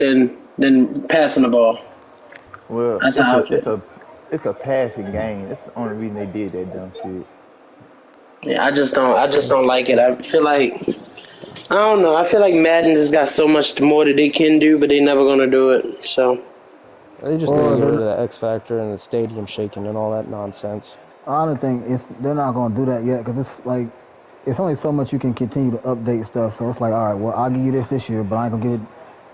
than passing the ball. Well, That's how I feel. it's a passing game. That's the only reason they did that dumb shit. Yeah, I just don't like it. I feel like I don't know. I feel like Madden just got so much more that they can do, but they're never gonna do it. So They just need to Or get rid they're of the X Factor and the stadium shaking and all that nonsense. I don't think they're not gonna do that yet because it's like it's only so much you can continue to update stuff. So it's like, all right, well, I'll give you this year, but I ain't gonna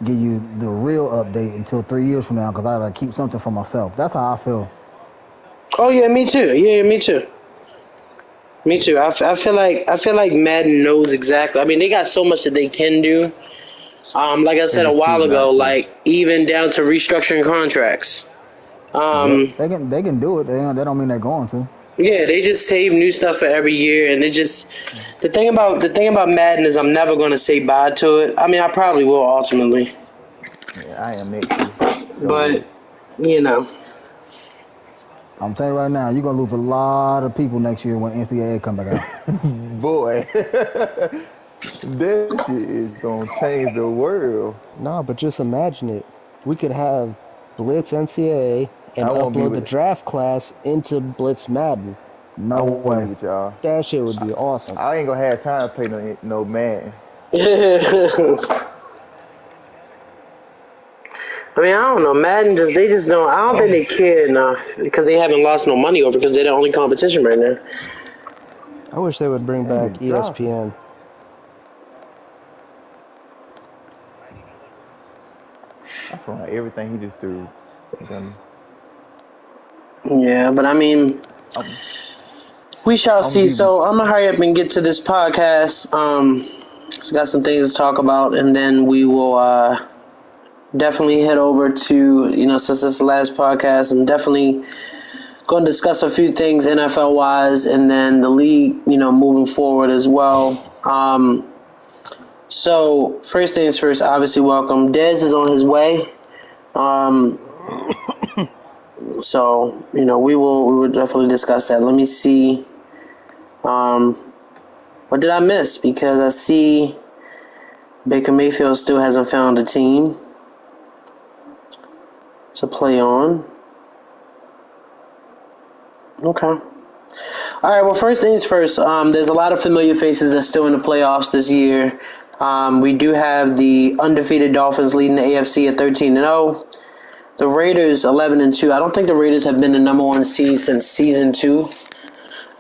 give you the real update until 3 years from now because I gotta keep something for myself. That's how I feel. oh yeah, me too. Yeah, me too. Me too. I feel like Madden knows exactly. I mean, they got so much that they can do. Like I They said a just while choose ago, not to. like even down to restructuring contracts. Yep, Um, they can do it. They don't mean they're going to. yeah, they just save new stuff for every year, and it just the thing about Madden is I'm never gonna say bye to it. I mean, I probably will ultimately, Yeah, I am next year. So but you know, I'm telling you right now, you're gonna lose a lot of people next year when NCAA come back out. boy, that shit is gonna change the world. No, but just imagine it. We could have Blitz NCAA and I won't be upload the with. draft class into Blitz Madden. I No won't be way. with y'all. That shit would be awesome. I ain't gonna have time to play no man. I mean, I don't know. Madden they just don't. I don't think they care enough because they haven't lost no money over because they're the only competition right now. I wish they would bring And the back drop. ESPN. I feel like everything he just threw. Gonna, Yeah, but I mean, I'm, we shall I'm see. be So I'm gonna hurry up and get to this podcast. It's got some things to talk about, and then we will definitely head over to since this is the last podcast. I'm definitely going to discuss a few things NFL wise, and then the league, moving forward as well. So first things first, obviously, welcome. Dez is on his way. Um, so we will definitely discuss that. Let me see. Um, what did I miss? Because I see Baker Mayfield still hasn't found a team to play on. Okay. All right. Well, first things first. There's a lot of familiar faces that's still in the playoffs this year. We do have the undefeated Dolphins leading the AFC at 13-0. The Raiders 11-2. I don't think the Raiders have been the number one seed since season 2.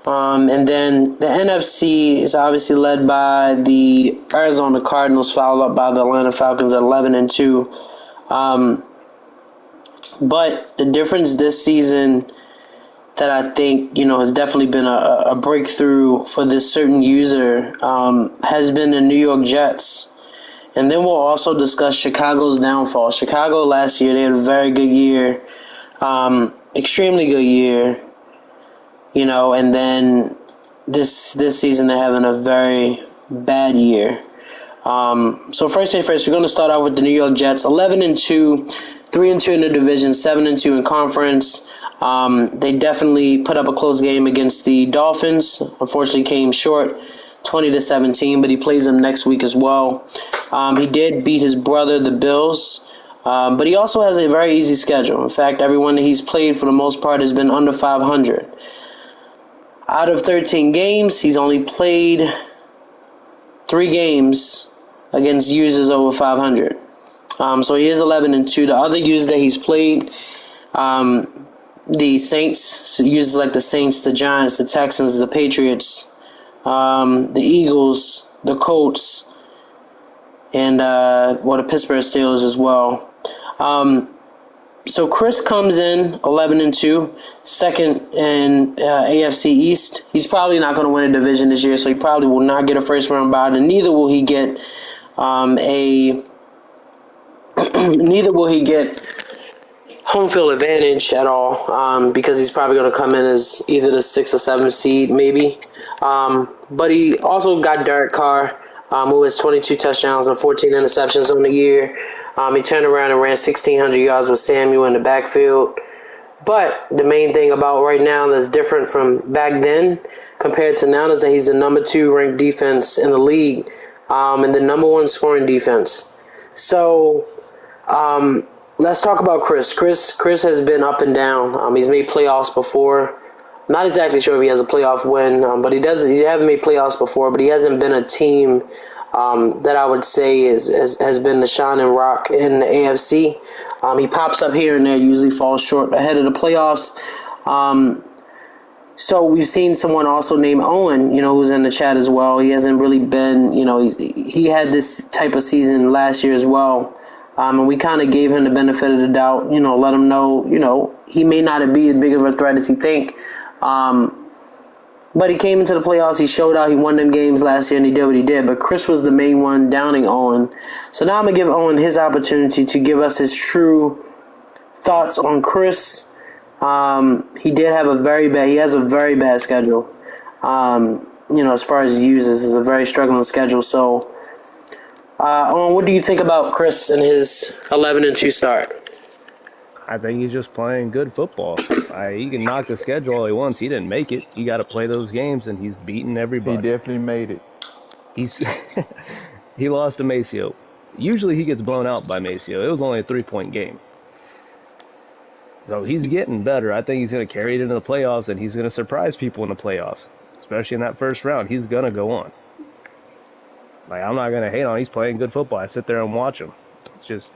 And then the NFC is obviously led by the Arizona Cardinals, followed up by the Atlanta Falcons at 11-2. But the difference this season that I think has definitely been a breakthrough for this certain user has been the New York Jets. And then we'll also discuss Chicago's downfall. Chicago last year, they had a very good year, extremely good year, and then this season they're having a very bad year. So first thing first, we're going to start out with the New York Jets, 11-2, 3-2 in the division, 7-2 in conference. They definitely put up a close game against the Dolphins. Unfortunately, came short, 20-17, but he plays them next week as well. He did beat his brother, the Bills, but he also has a very easy schedule. In fact, everyone that he's played for the most part has been under 500. Out of 13 games, he's only played 3 games against users over 500. So he is 11-2. The other users that he's played, the Saints, users like the Saints, the Giants, the Texans, the Patriots, the Eagles, the Colts, and the Pittsburgh Steelers as well. So Chris comes in 11-2, second in AFC East. He's probably not going to win a division this year, so he probably will not get a first round bye, and neither will he get neither will he get home field advantage at all, because he's probably going to come in as either the 6th or 7th seed, maybe. But he also got Derek Carr, who has 22 touchdowns and 14 interceptions on the year. He turned around and ran 1,600 yards with Samuel in the backfield. But the main thing about right now that's different from back then compared to now is that he's the number 2 ranked defense in the league, and the number 1 scoring defense. So Let's talk about Chris. Chris has been up and down. He's made playoffs before. Not exactly sure if he has a playoff win, but he does. He hasn't made playoffs before, but he hasn't been a team that I would say has been the shining rock in the AFC. He pops up here and there, usually falls short ahead of the playoffs. So we've seen someone also named Owen, who's in the chat as well. He hasn't really been, he had this type of season last year as well. And we kind of gave him the benefit of the doubt, let him know, he may not be as big of a threat as he think. But he came into the playoffs, he showed out, he won them games last year, and he did what he did. But Chris was the main one downing Owen. So now I'm going to give Owen his opportunity to give us his true thoughts on Chris. He has a very bad schedule. As far as he uses, it's a very struggling schedule. So, Owen, what do you think about Chris and his 11-2 start? I think he's just playing good football. He can knock the schedule all he wants. He didn't make it. You got to play those games, and he's beating everybody. He definitely made it. He lost to Maceo. Usually he gets blown out by Maceo. It was only a 3-point game. So he's getting better. I think he's going to carry it into the playoffs, and he's going to surprise people in the playoffs, especially in that first round. He's going to go on. I'm not going to hate on him. He's playing good football. I sit there and watch him. It's just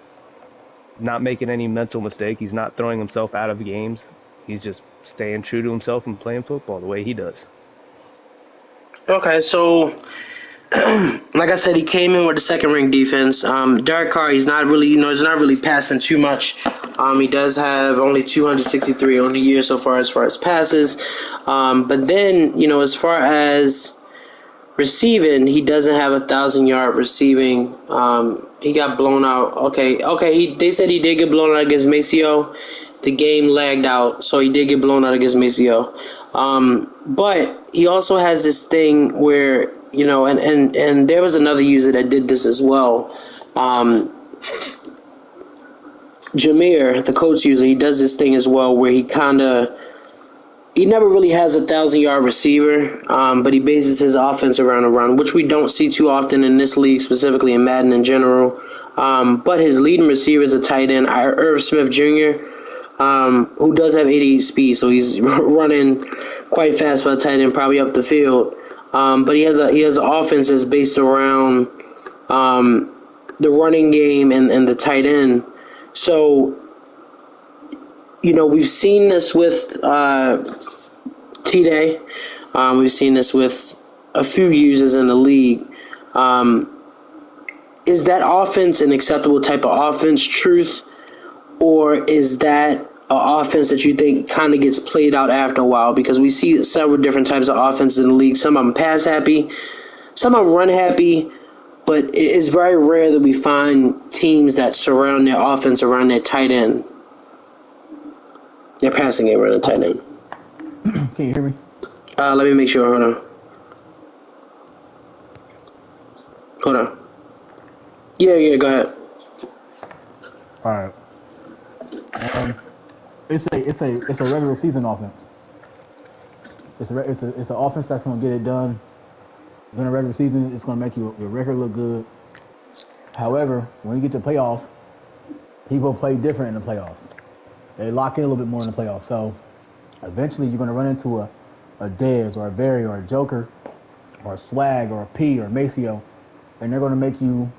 not making any mental mistake. He's not throwing himself out of games. He's just staying true to himself and playing football the way he does. Okay, so like I said, he came in with the second-ranked defense. Derek Carr, he's not really passing too much. He does have only 263 on the year so far as passes. But then, as far as receiving, he doesn't have 1,000-yard receiving. He got blown out. Okay. They said he did get blown out against Maceo. The game lagged out, so he did get blown out against Maceo. But he also has this thing where, and there was another user that did this as well. Jameer, the Colts user, he does this thing as well where he never really has 1,000-yard receiver, but he bases his offense around a run, which we don't see too often in this league, specifically in Madden in general. But his leading receiver is a tight end, Irv Smith Jr., who does have 88 speed, so he's running quite fast for a tight end, probably up the field. But he has an offense that's based around the running game and the tight end. So, we've seen this with T-Day. We've seen this with a few users in the league. Is that offense an acceptable type of offense, Truth? Or is that an offense that you think kind of gets played out after a while? Because we see several different types of offenses in the league. Some of them pass happy, some of them run happy, but it's very rare that we find teams that surround their offense around their tight end. Their passing game around their tight end. Can you hear me? Let me make sure. Hold on. Yeah, go ahead. All right. It's a regular season offense. It's an offense that's going to get it done during the regular season. It's going to make your record look good. However, when you get to playoffs, people play different in the playoffs. They lock in a little bit more in the playoffs. So eventually, you're going to run into a Dez or a Barry or a Joker or a Swag or a P or a Maceo, and they're going to make you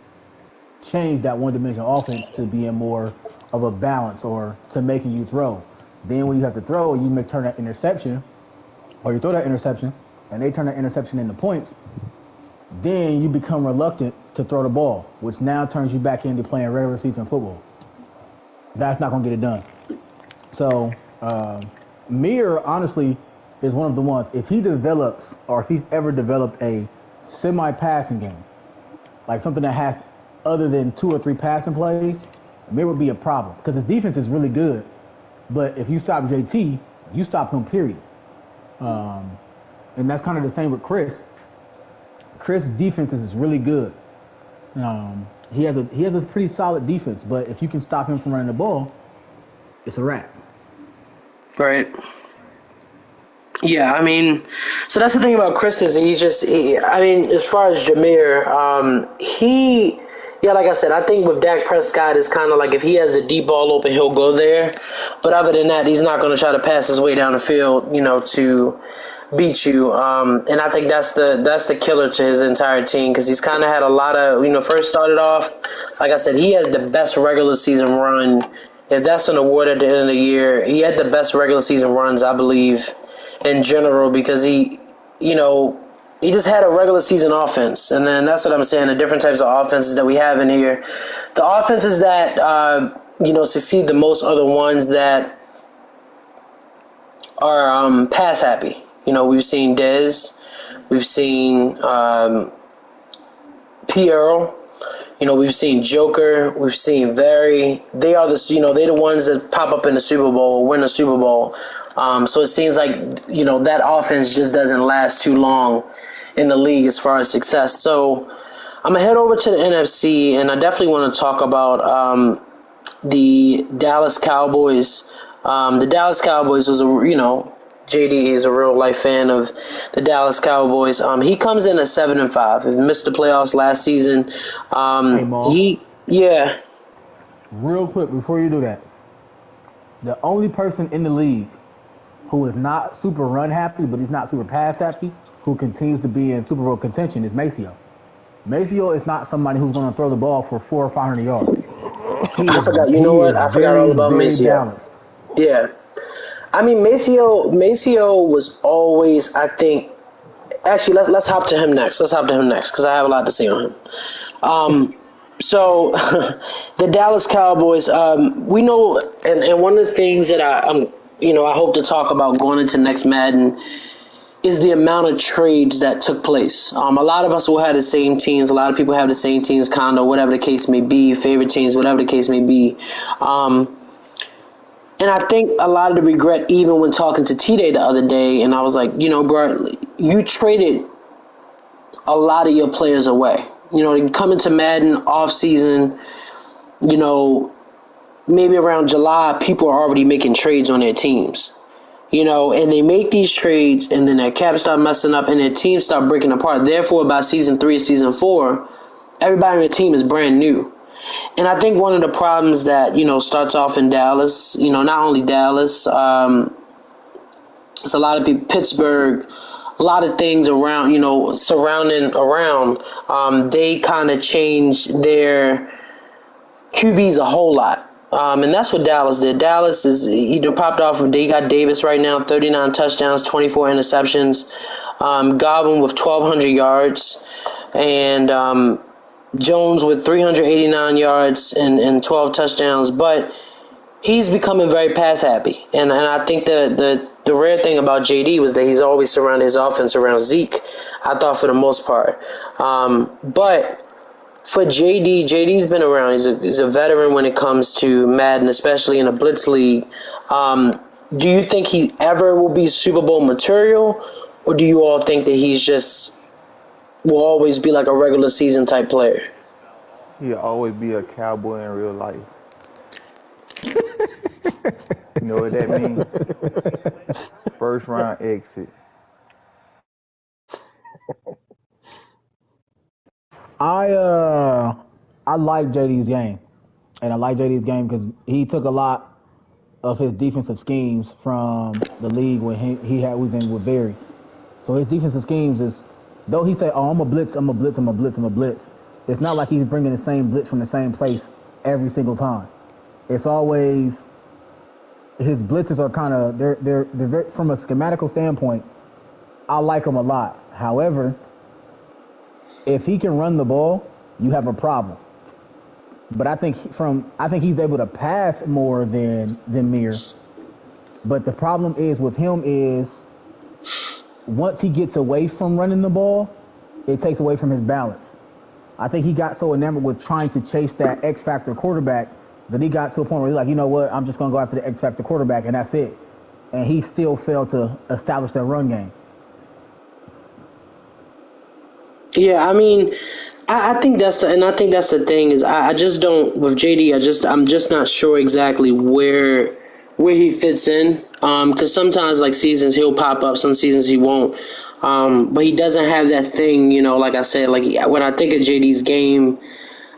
change that one-dimensional offense to being more of a balance or to making you throw. Then when you have to throw, you turn that interception, or you throw that interception, and they turn that interception into points, then you become reluctant to throw the ball, which now turns you back into playing regular season football. That's not going to get it done. So, Mir, honestly, is one of the ones, if he develops, or if he's ever developed a semi-passing game, like something that has other than 2 or 3 passing plays, Mir would be a problem because his defense is really good. But if you stop JT, you stop him, period. And that's kind of the same with Chris. Chris' defense is really good. He has a pretty solid defense, but if you can stop him from running the ball, it's a wrap. Right. Yeah, so that's the thing about Chris is as far as Jameer, he Yeah, like I said, I think with Dak Prescott, it's kind of like if he has the deep ball open, he'll go there. But other than that, he's not going to try to pass his way down the field, to beat you. And I think that's the killer to his entire team because he's kind of had a lot of, first started off, like I said, he had the best regular season run. If that's an award at the end of the year, he had the best regular season runs, I believe, in general because he just had a regular season offense. And then that's what I'm saying, the different types of offenses that we have in here. The offenses that, succeed the most are the ones that are pass happy. We've seen Dez. We've seen P. Earl. We've seen Joker. We've seen Very. They are they're the ones that pop up in the Super Bowl or win the Super Bowl. So it seems like, that offense just doesn't last too long in the league as far as success. So I'm going to head over to the NFC, and I definitely want to talk about the Dallas Cowboys. The Dallas Cowboys was JD is a real life fan of the Dallas Cowboys. He comes in at 7-5. He missed the playoffs last season. Hey, Mo. Yeah. Real quick, before you do that, the only person in the league who is not super run happy, but he's not super pass happy, who continues to be in Super Bowl contention is Maceo. Maceo is not somebody who's going to throw the ball for 400 or 500 yards. I forgot. You know what? I forgot all about Maceo. Balanced. Yeah. I mean, Maceo was always, I think. Actually, let's hop to him next. Because I have a lot to say on him. So the Dallas Cowboys, we know, and one of the things that I hope to talk about going into next Madden is the amount of trades that took place. A lot of us will have the same teams. A lot of people have the same teams, condo, whatever the case may be, favorite teams, whatever the case may be. And I think a lot of the regret, even when talking to T-Day the other day, and I was like, bro, you traded a lot of your players away. Coming to Madden off-season, maybe around July, people are already making trades on their teams. And they make these trades, and then their cap start messing up, and their teams start breaking apart. Therefore, by season 3, season 4, everybody on their team is brand new. And I think one of the problems that, starts off in Dallas, not only Dallas, it's a lot of people, Pittsburgh, a lot of things around, surrounding around, they kind of change their QBs a whole lot. And that's what Dallas did. Dallas is popped off. They got Davis right now, 39 touchdowns, 24 interceptions. Godwin with 1,200 yards. And Jones with 389 yards and 12 touchdowns. But he's becoming very pass happy. And I think the rare thing about JD was that he's always surrounded his offense around Zeke, I thought, for the most part. But for JD's been around. He's a veteran when it comes to Madden, especially in a blitz league. Do you think he ever will be Super Bowl material, or do you all think that he's just will always be like a regular season type player? He'll always be a cowboy in real life. You know what that means? First round exit. I like JD's game, and I like JD's game because he took a lot of his defensive schemes from the league when he was in with Barry. So his defensive schemes is, though he said, "Oh, I'm a blitz." It's not like he's bringing the same blitz from the same place every single time. It's always his blitzes are kind of they're very, from a schematical standpoint. I like him a lot. However, if he can run the ball, you have a problem. But I think he's able to pass more than Mir. But the problem is with him is once he gets away from running the ball, it takes away from his balance. I think he got so enamored with trying to chase that X Factor quarterback that he got to a point where he's like, you know what, I'm just going to go after the X Factor quarterback, and that's it. And he still failed to establish that run game. Yeah, I mean, I think that's the thing is I just don't with JD. I'm just not sure exactly where he fits in. Because sometimes like seasons he'll pop up, some seasons he won't. But he doesn't have that thing, like I said, like when I think of JD's game,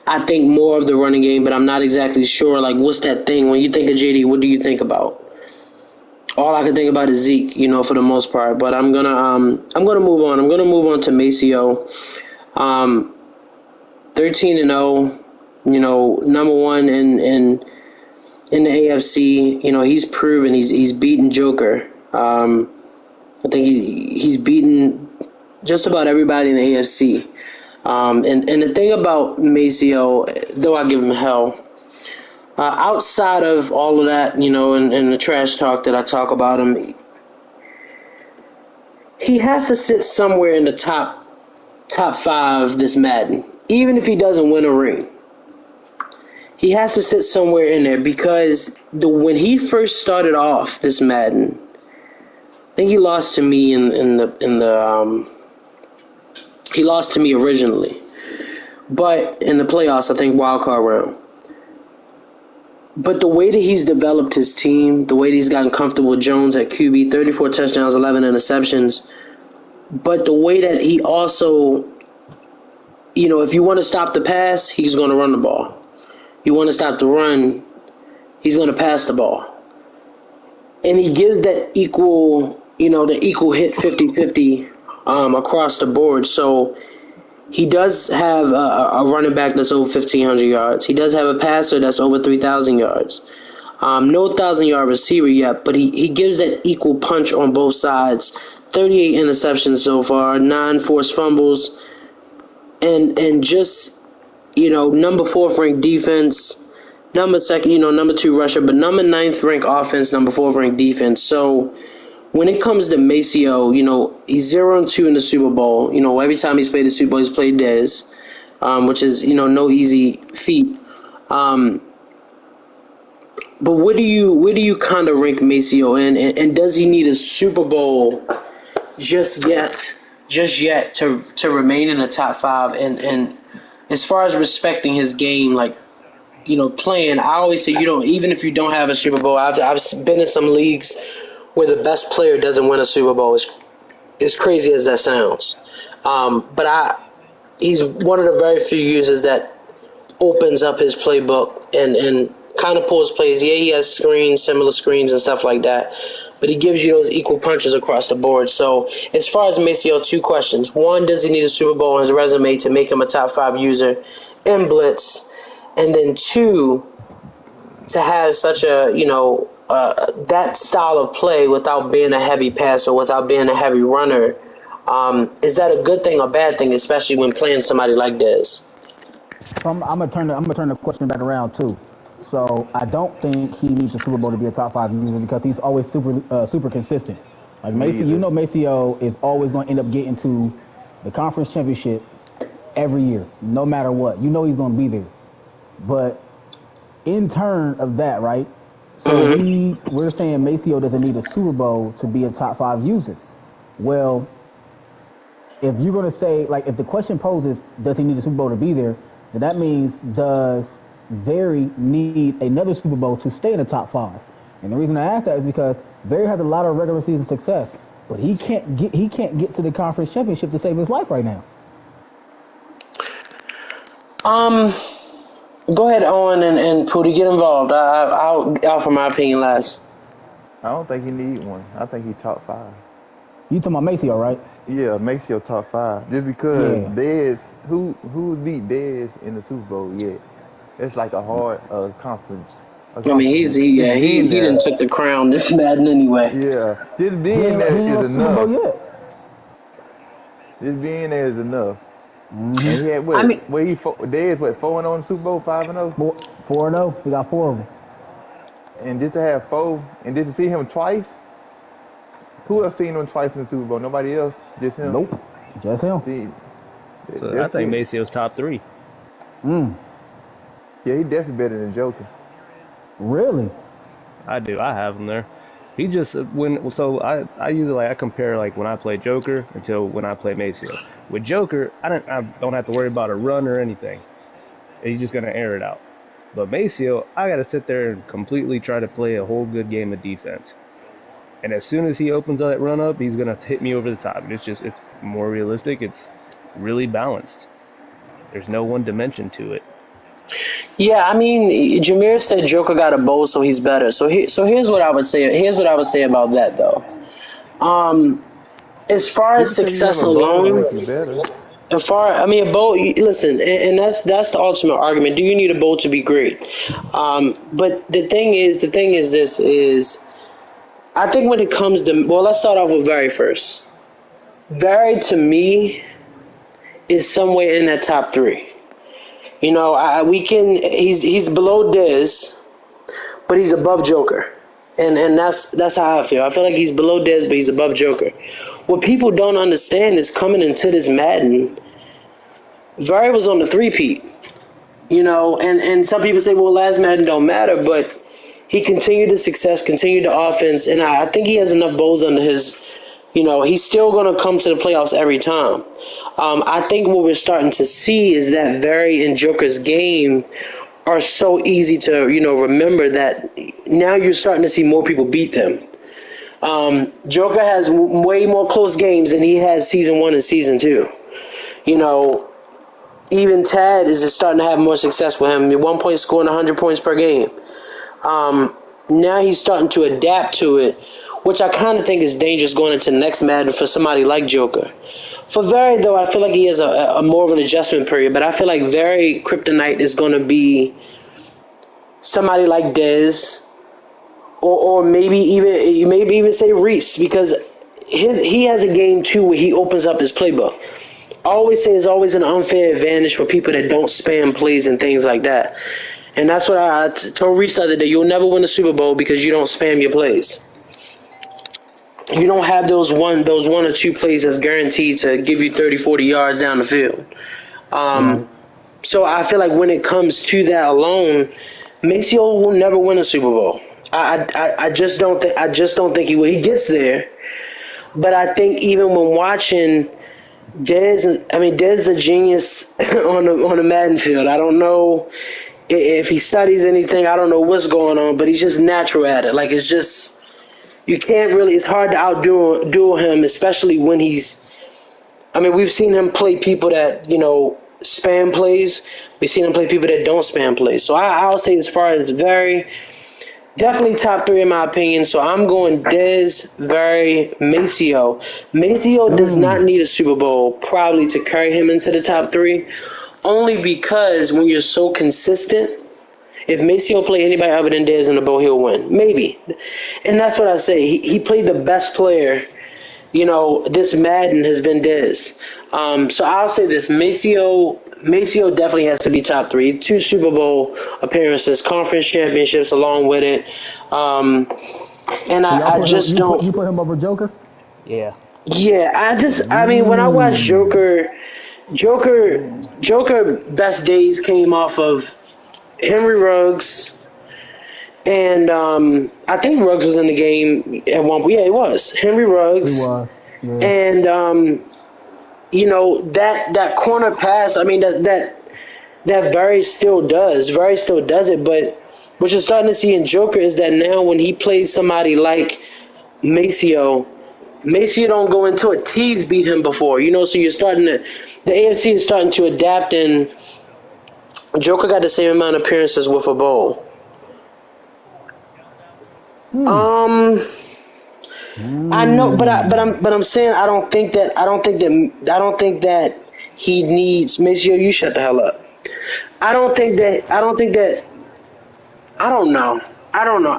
I think more of the running game, but I'm not exactly sure. Like, what's that thing? When you think of JD, what do you think about? All I can think about is Zeke, for the most part. But I'm gonna move on. I'm gonna move on to Maceo. 13-0. Number one in the AFC. He's proven he's beaten Joker. I think he's beaten just about everybody in the AFC. And the thing about Maceo, though I give him hell, outside of all of that, and the trash talk that I talk about him, he has to sit somewhere in the top five this Madden, even if he doesn't win a ring. He has to sit somewhere in there because when he first started off this Madden, I think he lost to me he lost to me originally, but in the playoffs, I think wild card round. But the way that he's developed his team, the way that he's gotten comfortable with Jones at QB, 34 touchdowns, 11 interceptions, but the way that he also, if you want to stop the pass, he's going to run the ball. You want to stop the run, he's going to pass the ball. And he gives that equal, the equal hit 50-50 across the board. So he does have a running back that's over 1,500 yards. He does have a passer that's over 3,000 yards. No 1,000-yard receiver yet, but he gives that equal punch on both sides. 38 interceptions so far, 9 forced fumbles, and just, number 4th ranked defense, number 2 rusher, but number 9th ranked offense, number 4th ranked defense. So when it comes to Maceo, he's 0-2 in the Super Bowl. Every time he's played the Super Bowl, he's played Dez, which is, no easy feat. But where do you kind of rank Maceo in, and does he need a Super Bowl just yet to remain in the top 5? And as far as respecting his game, like, playing, I always say, even if you don't have a Super Bowl, I've been in some leagues where the best player doesn't win a Super Bowl. As crazy as that sounds. But he's one of the very few users that opens up his playbook and kind of pulls plays. Yeah, he has similar screens and stuff like that, but he gives you those equal punches across the board. So as far as Maceo, 2 questions. 1, does he need a Super Bowl on his resume to make him a top 5 user in blitz? And then 2, to have such a, that style of play without being a heavy passer, without being a heavy runner, is that a good thing or bad thing, especially when playing somebody like Dez? So I'm gonna turn the question back around too. So I don't think he needs a Super Bowl to be a top 5 user because he's always super consistent. Like Maceo is always going to end up getting to the conference championship every year, no matter what. He's going to be there. But in turn of that, right? So we're saying Maceo doesn't need a Super Bowl to be a top 5 user. Well, if you're going to say, like, if the question poses, does he need a Super Bowl to be there, then that means does Barry need another Super Bowl to stay in the top 5? And the reason I ask that is because Barry has a lot of regular season success, but he can't get to the conference championship to save his life right now. Go ahead, Owen and Pootie, get involved. I'll offer my opinion last. I don't think he need one. I think he top 5. You talking about Maceo, right? Yeah, Maceo top 5. Just because Dez, who beat Dez in the Super Bowl yet? It's like a hard conference. I mean, he didn't took the crown this Madden anyway. Yeah, just being there is enough. Just being there is enough. Mm-hmm. And he had Dez 4-0 in the Super Bowl, 5-0? 4-0. He got 4 of them. And just to have 4, and just to see him twice. Who else seen him twice in the Super Bowl? Nobody else? Just him? Nope. Just him. So I think Maceo's top 3. Yeah, he definitely better than Joker. Really? I do. I have him there. He just I usually I compare like when I play Joker until when I play Maceo. With Joker, I don't have to worry about a run or anything. He's just gonna air it out. But Maceo, I gotta sit there and completely try to play a whole good game of defense. And as soon as he opens that run up, he's gonna hit me over the top. It's more realistic. It's really balanced. There's no one dimension to it. Yeah, I mean, Jameer said Joker got a bowl, so he's better. So here's what I would say. Here's what I would say about that, though. Um, as far You as can say you have success a bowl to alone, make you better. I mean, a bowl. Listen, and that's the ultimate argument. Do you need a bowl to be great? But the thing is, this is. I think when it comes to, well, let's start off with Very first. Very to me is somewhere in that top three. You know, we can. He's below Dez, but he's above Joker, and that's how I feel. I feel like he's below Dez, but he's above Joker. What people don't understand is coming into this Madden, Very was on the three-peat. You know, and some people say, well, last Madden don't matter, but he continued the success, continued the offense, and I think he has enough bowls under his. You know, he's still going to come to the playoffs every time. I think what we're starting to see is that Very and Joker's game are so easy to, remember that now you're starting to see more people beat them. Joker has way more close games than he has season one and season two. You know, even Tad is just starting to have more success with him. At one point, scoring 100 points per game. Now he's starting to adapt to it, which I kind of think is dangerous going into the next Madden for somebody like Joker. For Very, though, I feel like he has a more of an adjustment period, but I feel like Very Kryptonite is going to be somebody like Dez, or maybe even say Reese, because he has a game too where he opens up his playbook. I always say it's always an unfair advantage for people that don't spam plays and things like that. And that's what I told Reese the other day. You'll never win a Super Bowl because you don't spam your plays. You don't have those one or two plays that's guaranteed to give you 30, 40 yards down the field. So I feel like when it comes to that alone, Maceo will never win a Super Bowl. I just don't think he will. He gets there, but I think even when watching Dez, Dez is a genius on the Madden field. I don't know if he studies anything. I don't know what's going on, but he's just natural at it. Like, it's just, you can't really. It's hard to outdo him, especially when he's. We've seen him play people that spam plays. We've seen him play people that don't spam plays. So I'll say, as far as Very, definitely top three in my opinion. So I'm going Dez, Very, Maceo. Maceo does not need a Super Bowl probably to carry him into the top three, only because when you're so consistent, if Maceo play anybody other than Dez in the bowl, he'll win. Maybe. And that's what I say. He played the best player. This Madden has been Dez. So I'll say this. Maceo definitely has to be top three. 2 Super Bowl appearances, conference championships along with it. And I just don't. You put him over Joker? Yeah. Yeah, when I watch Joker best days came off of Henry Ruggs, and I think Ruggs was in the game at one point. Yeah, he was. Henry Ruggs. He was. Yeah. And that corner pass. That Very still does. Very still does it. But what you're starting to see in Joker is that now when he plays somebody like Maceo don't go into it. Tees beat him before, so you're starting to. The AFC is starting to adapt, and Joker got the same amount of appearances with a bowl. I know, but I'm saying I don't think that he needs. Maceo, you shut the hell up. I don't know.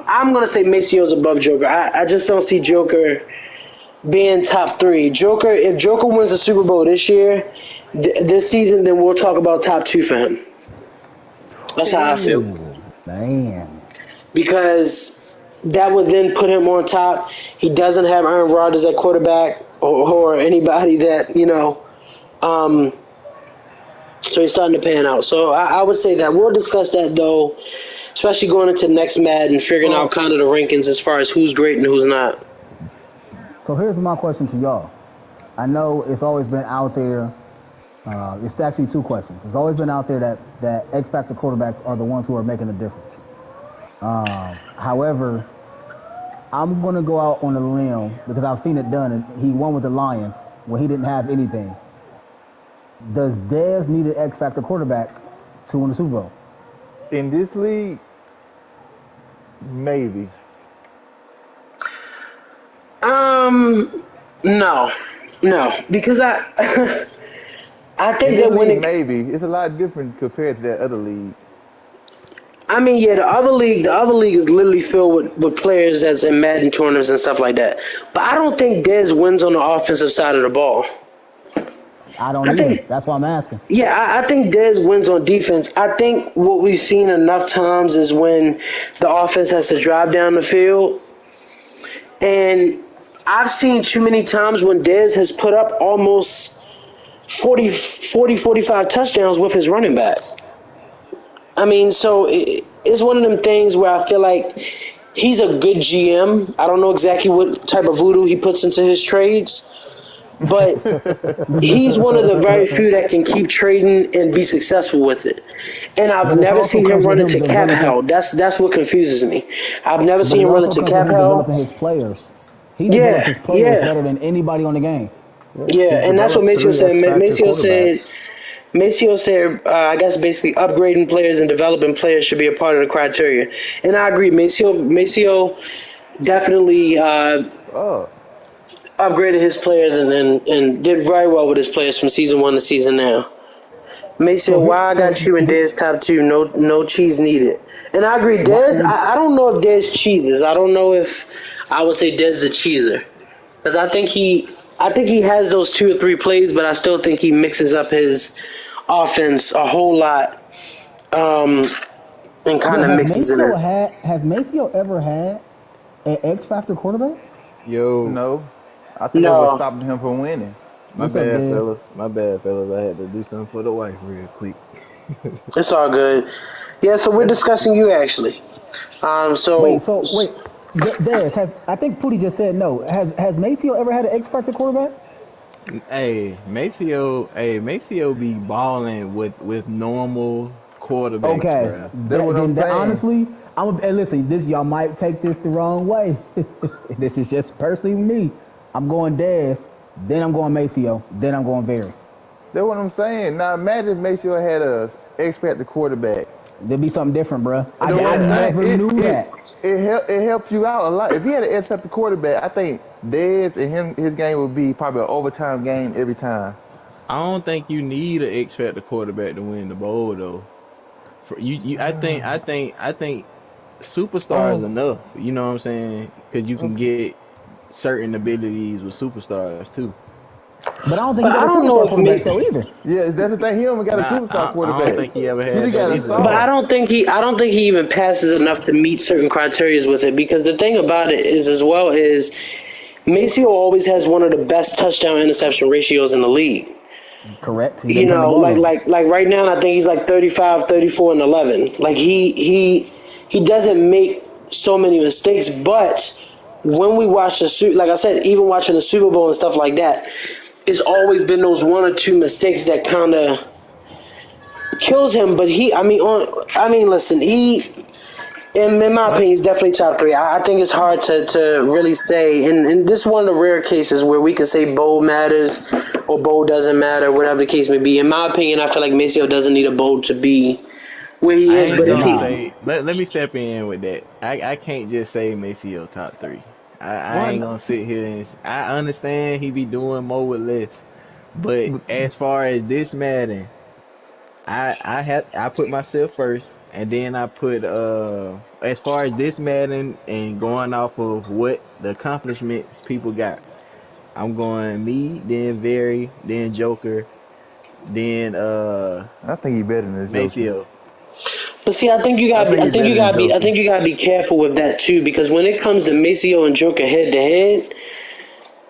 I'm gonna say Maceo's above Joker. I just don't see Joker being top three. If Joker wins the Super Bowl this year, this season, then we'll talk about top 2 for him. That's how I feel. Man. Because that would then put him on top. He doesn't have Aaron Rodgers at quarterback or anybody that, so he's starting to pan out. So I would say that. We'll discuss that, though, especially going into the next Madden, figuring out kind of the rankings as far as who's great and who's not. So here's my question to y'all. I know it's always been out there. It's actually 2 questions. It's always been out there that X Factor quarterbacks are the ones who are making a difference. However, I'm going to go out on a limb because I've seen it done. And he won with the Lions when he didn't have anything. Does Dez need an X Factor quarterback to win the Super Bowl? In this league, maybe. No, no, because I In think this that when league, it, maybe. It's a lot different compared to that other league. I mean, yeah, the other league is literally filled with players that's in Madden tournaments and stuff like that. But I don't think Dez wins on the offensive side of the ball. I don't I either. think, That's why I'm asking. yeah, I think Dez wins on defense. I think what we've seen enough times is when the offense has to drive down the field, and I've seen too many times when Dez has put up almost 45 touchdowns with his running back. I mean, so it's one of them things where I feel like he's a good GM. I don't know exactly what type of voodoo he puts into his trades, but he's one of the very few that can keep trading and be successful with it. And I've But it never also seen him comes with run him into cap developing. hell. That's what confuses me. I've never But seen it him run also into comes with cap him hell. developing his players. He develops Yeah, his players yeah, better than anybody on the game. Yeah, he's yeah. And that's what developed Maceo 3 said. X factor Maceo said quarterbacks. Maceo said, I guess basically upgrading players and developing players should be a part of the criteria. And I agree. Maceo definitely Oh, upgraded his players and did very well with his players from season one to season now. Maceo, So here, why I so got you and Dez top two, no cheese needed. And I agree, why? Dez, I don't know if Dez cheeses. I don't know if I would say Dez a cheeser. Because I think he has those 2 or 3 plays, but I still think he mixes up his offense a whole lot, um, and kind Yo, of mixes it in. Has Maceo ever had an X Factor quarterback? Yo, no. I think that's what's No, stopping him from winning. my What's up, bad, Dez? fellas. My bad, fellas. I had to do something for the wife real quick. it's all good. Yeah, so we're That's discussing you actually. Wait, So so wait, Dez has. I think Pooty just said no. Has Maceo ever had an X Factor quarterback? Maceo be balling with normal quarterbacks, Okay, bruh. that's what I'm that saying. honestly, and listen, this y'all might take this the wrong way. This is just personally me. I'm going Dez, then I'm going Maceo, then I'm going Very. That's what I'm saying. Now imagine if Maceo had a expect the quarterback. There'd be something different, bruh. I Yeah, never knew that. it helps you out a lot. If he had an expect the quarterback, I think Dez and his game would be probably an overtime game every time. I don't think you need an X Factor quarterback to win the bowl though. I think superstars Oh, enough. You know what I'm saying? Because you can Okay. get certain abilities with superstars too. but I don't think but he I got a don't know superstar if me quarterback though either. Yeah, that's the thing. He don't got a Nah, superstar I don't quarterback. think he ever He had just that got a either but though. I star. don't think he even passes enough to meet certain criteria with it because the thing about it is as well is Maceo always has one of the best touchdown interception ratios in the league. Correct. He You doesn't turn the know, ball over. like right now I think he's like 35, 34, and 11. Like he doesn't make so many mistakes, but when we watch like I said, even watching the Super Bowl and stuff like that, it's always been those 1 or 2 mistakes that kind of kills him. But listen, in my My opinion, he's definitely top three. I think it's hard to really say, and this is one of the rare cases where we can say bowl matters or bowl doesn't matter, whatever the case may be. In my opinion, I feel like Maceo doesn't need a bowl to be where he I is. ain't But if gonna he, Nah. say let me step in with that. I can't just say Maceo top three. I Why ain't not? gonna sit here and I understand he be doing more with less. But But as far as this Madden, I put myself first and then I put as far as this Madden and going off of what the accomplishments people got. I'm going me, then Very, then Joker, then I think he better than the Joker. Maceo. but see, I think you I gotta be, think he better than the I Joker. think you gotta be careful with that too, because when it comes to Maceo and Joker head to head,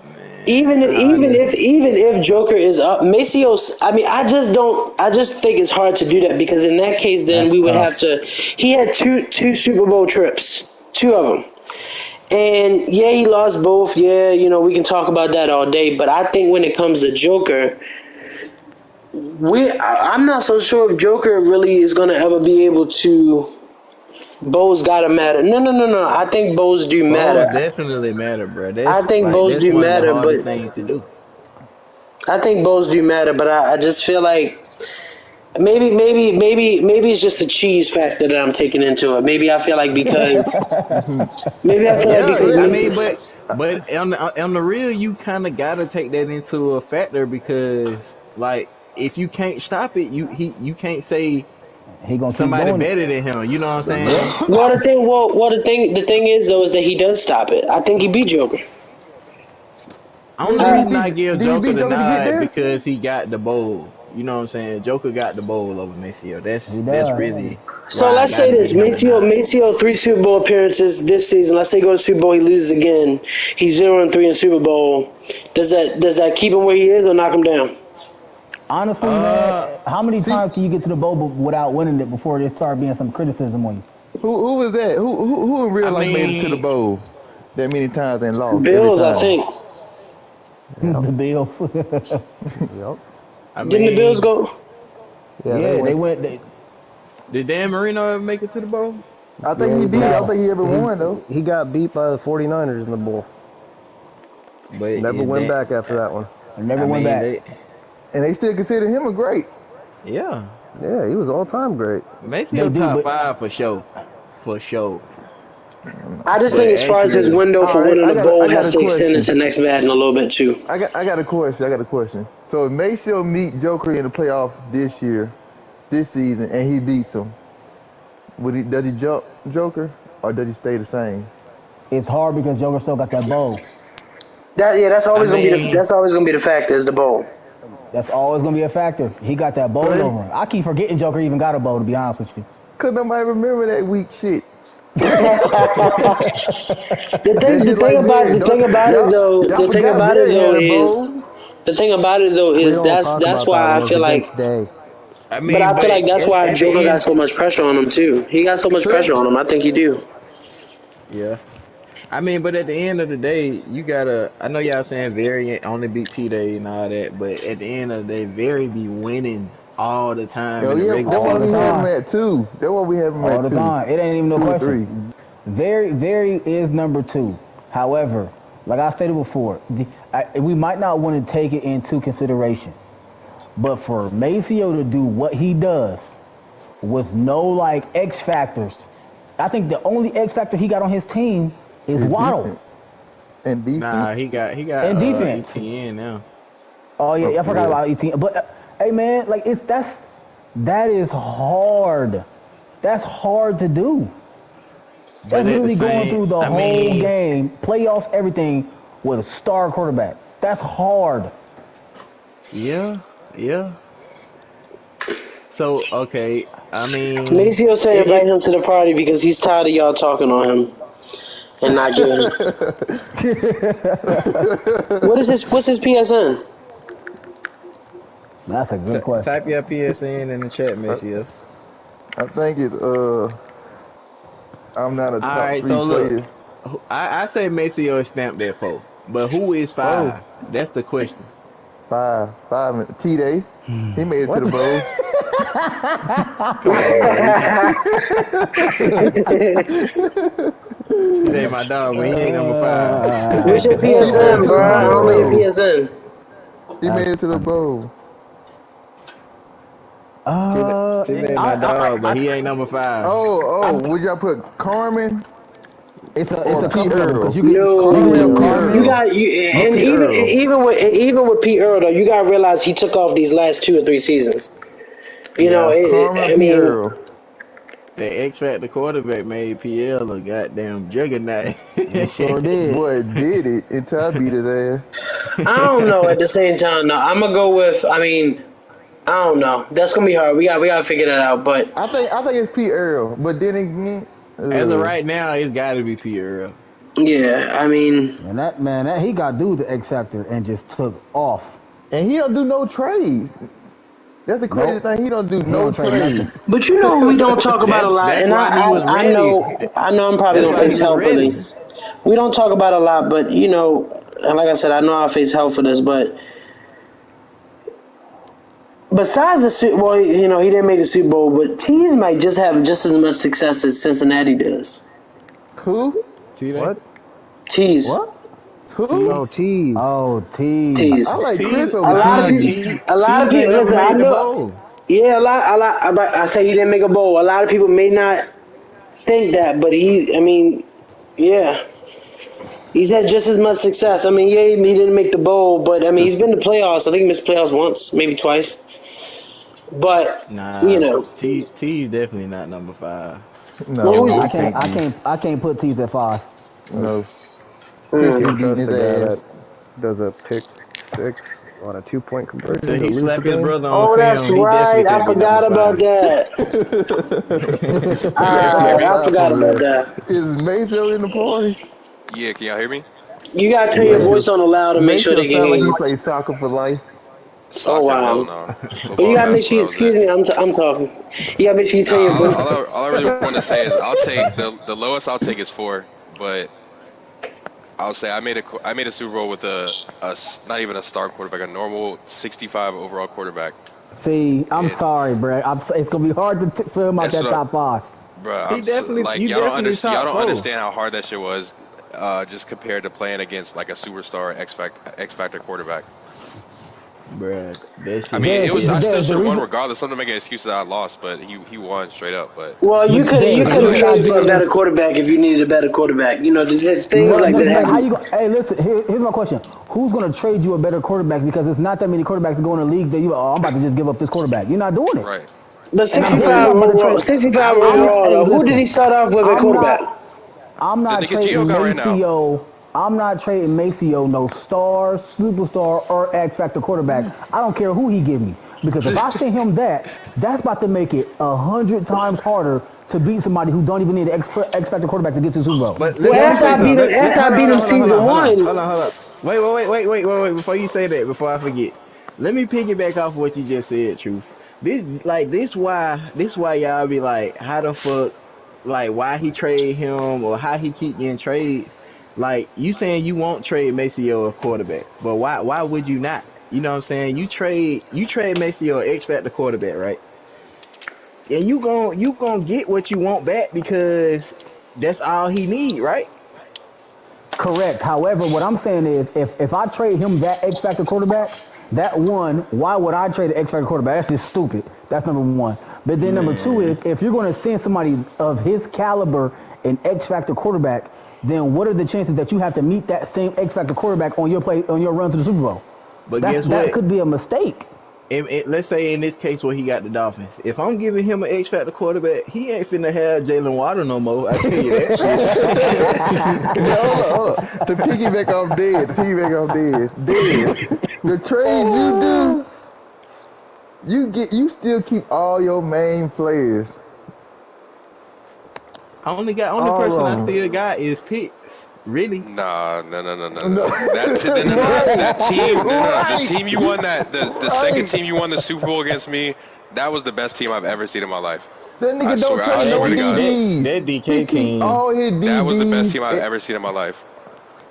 Man, I even if Joker is up, Maceo. I mean, I just don't. I just think it's hard to do that because in that case, then That's we would tough. have to. He had two Super Bowl trips, 2 of them, and yeah, he lost both. Yeah, we can talk about that all day. But I think when it comes to Joker, I'm not so sure if Joker really is gonna ever be able to. Bows gotta matter. No, no, no, no. I think bows do Bowls matter. definitely matter, bro. I think bows That's do one of the matter, but hardest things to do. I think bows do matter. But I just feel like Maybe it's just the cheese factor that I'm taking into it. Maybe I feel like because maybe I feel like Yeah, because I Macy, mean, but on the real, you kind of gotta take that into a factor because like if you can't stop it, you can't say He gonna keep somebody doing it. better than him. You know what I'm Yep. saying? the thing is though is that he does stop it. I think he beat Joker. Only Did he reason I beat? give Did he Joker beat the Joker to get nod there? because he got the bowl. You know what I'm saying? Joker got the bowl over Maceo. He That's does. really So why I let's say gotta this: give him the nod. Maceo 3 Super Bowl appearances this season. Let's say he goes to Super Bowl, he loses again. He's 0-3 in Super Bowl. Does that keep him where he is or knock him down? Honestly, Uh, man, how many See, times can you get to the bowl without winning it before there start being some criticism on you? who was that? Who in real I life made it to the mean, bowl that many times and lost every Bills, I time? think. Yep. The Bills. Yep. I Didn't the Bills mean, go? Yeah, Yeah, they went. did Dan Marino ever make it to the bowl? I think Yeah, he he did. I did. don't think he ever He won though. he got beat by the 49ers in the bowl. But Never is went that? back after that one. Never I went mean, back. And they still consider him a great. Yeah, Yeah, he was all time great. Maceo They do, top but five for sure. I just But think as far as his actually, window for All right, winning the bowl I got has a to extend question. into next Madden a little bit too. I got a question. I got a question. So if Maceo meet Joker in the playoffs this season, and he beats him, does he jump Joker or does he stay the same? it's hard because Joker still got that bowl. That's I always gonna be mean, the factor is the bowl. That's always gonna be a factor. He got that bowl So they, over him. I keep forgetting Joker even got a bowl, to be honest with you. cause nobody remember that weak shit. The That thing, the just thing like about Barry. the thing about it though, Y'all the thing forgot about it Barry though had a is bowl. the thing about it though We is don't that's talk that's about that why one. I It was feel like, against Day. I but mean, I feel but like that's why at the Joker got end, so much pressure on him too. He got so much So pressure that, on him. I think he do. yeah. I mean, but at the end of the day, you gotta. I know y'all saying Very only beat T-Day and all that, but at the end of the day, Very be winning all the time oh in the yeah, regular that's why All the we season. have him time. at 2. That's why we have him All at the 2, time. It ain't even no 2 or 3. question. Very is number 2. However, like I stated before, we might not want to take it into consideration. But for Maceo to do what he does with no like X factors, I think the only X factor he got on his team is His Waddle defense and Nah, defense. he got and defense. ETN now. Oh Oh yeah, I forgot yeah. about ET. But hey man, like that is hard. That's hard to do. But That's at the literally going same, through the I whole mean, game, playoffs, everything with a star quarterback. That's hard. yeah, yeah. So okay, I mean, Maceo say it, invite it him to the party because he's tired of y'all talking on him and not giving. What's his PSN? That's a good question. type your PSN in the chat, I, Maceo. I think it's I'm not a All top right, 3 so look, player. I say Maceo is stamped at 4, but who is 4, 5? That's the question. 5 T-Day. He made it to What? the bowl. Come on, bro. We can't. He ain't my dog, but he ain't number 5. What's your He made it PSN, to the bro? I bowl don't know your though. PSN. He made it to the bowl. He ain't my dog, but he ain't number 5. Would y'all put Carmen It's or a Pete couple of them because Earl? Carmen or No, Pete Carmen. you Earl? got you, Or and Pete Earl? even with Pete Earl though, you got to realize he took off these last 2 or 3 seasons. You know, Yeah. Carmen or I Pete mean, Earl? The X Factor quarterback made PL a goddamn juggernaut. It sure did. Boy, did it until I beat his ass. I don't know. At the same time, no, I'm gonna go with. I mean, I don't know. That's gonna be hard. We gotta figure that out. But I think it's Pete Earl, but then again, As of right now, it's got to be P Earl. yeah, I mean, And that he got dude the X Factor and just took off. and he don't do no trades. That's the crazy Nope. thing. He don't do He no don't trade trades. nothing. but you know, we don't talk about a lot, That's and why he was I ready. know I'm probably That's gonna why he face was hell for ready. this. We don't talk about a lot, but you know, and like I said, I know I face hell for this, but. Besides the Super Bowl, you know, he didn't make the Super Bowl, but Tease might just have just as much success as Cincinnati does. Who? See that? What? Tease. What? Who? Oh, tease. Oh, T. I Tease. like Tease, Chris over A lot of nah, people. Tease. Tease, A lot of Tease ain't people. never Listen, I made the know. bowl. Yeah, I said he didn't make a bowl. A lot of people may not think that, but yeah, he's had just as much success. I mean, yeah, he didn't make the bowl, but I mean, he's been to playoffs. I think he missed playoffs once, maybe twice. But you Nah, know, T is definitely not number 5. what No, was he I can't can't I be. can't I can't put T's at 5. No, Chris mm, be Ain't beating Gus his the guy ass. that does a pick six on a 2-point conversion Until to he lose the slap his game? brother on oh, that's film, he right. definitely I can't be number forgot about 5. that. Yeah, can y'all hear me? I Nah, forgot for about real. that. Is Maceo in the party? Yeah, can y'all hear me? You gotta turn your Maceo, voice on loud and make sure Maceo they can sound hear like he you. plays soccer for life. Oh Soccer, hell wow. no. But you Football, gotta make sure. basketball, that was Excuse it. me, I'm talking. You gotta make sure you Nah, turn your voice. all I really want to say is I'll take the lowest I'll take is 4, but I'll say I made a Super Bowl with not even a star quarterback, a normal 65 overall quarterback, See, I'm and sorry, bro. It's gonna be hard to put him out that's that what top 5. bruh, He definitely, like you definitely y'all top don't 4. understand how hard that shit was, just compared to playing against like a superstar X Factor quarterback. Bruh, that I shit mean, is it was I still There's should the have won reason. regardless. I'm not making excuses that I lost, but he won straight up. But Well, But you there's the could have reason I traded for a give. better quarterback if you needed a better quarterback. You know, there's things No, like no, that no. How happen. you go? Hey, listen. Here's my question: Who's gonna trade you a better quarterback? Because there's not that many quarterbacks that go in the league that you. Oh, I'm about to just give up this quarterback. You're not doing it. right, But And I'm 65 definitely not about to overall, trade. 65 I overall. Hey, Though, who did listen. he start off with at I'm quarterback? not. I'm the not nigga Gio trading got right now. Maceo. I'm not trading Maceo no star, superstar, or X factor quarterback. I don't care who he give me because if I send him that, that's about to make it 100 times harder to beat somebody who don't even need an X factor quarterback to get to the Super Bowl. But Well, let me Plain and say after I beat something. simple. him, after I beat him season one. Hold on. Wait. Before you say that, before I forget, let me piggyback off what you just said, Truth. This why y'all be like, how the fuck, like, why he trade him or how he keep getting trades? Like, you saying you won't trade Maceo a quarterback, but why would you not? You know what I'm saying? You trade Maceo X Factor quarterback, right? And you gon' get what you want back because that's all he need, right? Correct. However, what I'm saying is, if I trade him that X factor quarterback, that one, why would I trade an X factor quarterback? That's just stupid. That's number one. But then number two Man. is, if you're going to send somebody of his caliber an X factor quarterback, then what are the chances that you have to meet that same X factor quarterback on your run to the Super Bowl? But guess That what? could be a mistake. Let's say in this case where he got the Dolphins, if I'm giving him an X Factor quarterback, he ain't finna have Jalen Waddle no more. I tell you that shit. Now, hold on. Dead. The trades you do, you still keep all your main players, Only all person I of still got is Pitts. Really? Nah, them. No. that team, the Right, team you won the second right. team you won the Super Bowl against me, that was the best team I've ever seen in my life. That nigga don't I Oh, trade no swear to God, DBs. that He DK keep team. all his that was the best DBs. team I've ever seen in my life.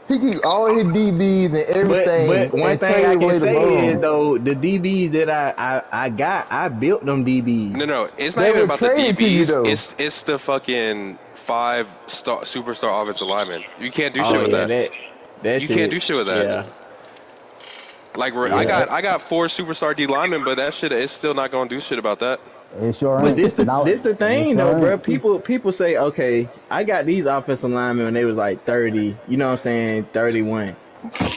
He keep all his DBs and But everything one and thing trade I can away the say is bum. though, the DBs that I got, I built them DBs. No, it's not They even were about the traded to you DBs. though. It's the fucking superstar offensive linemen. You can't do shit Oh with yeah, that. that You can't shit. do shit with that. Yeah, Like yeah. I got 4 superstar D linemen, but that shit is still not gonna do shit about that. It sure But ain't. Now, this the it thing though, sure bro. ain't. People say, okay, I got these offensive linemen when they was like 30. You know what I'm saying? 31.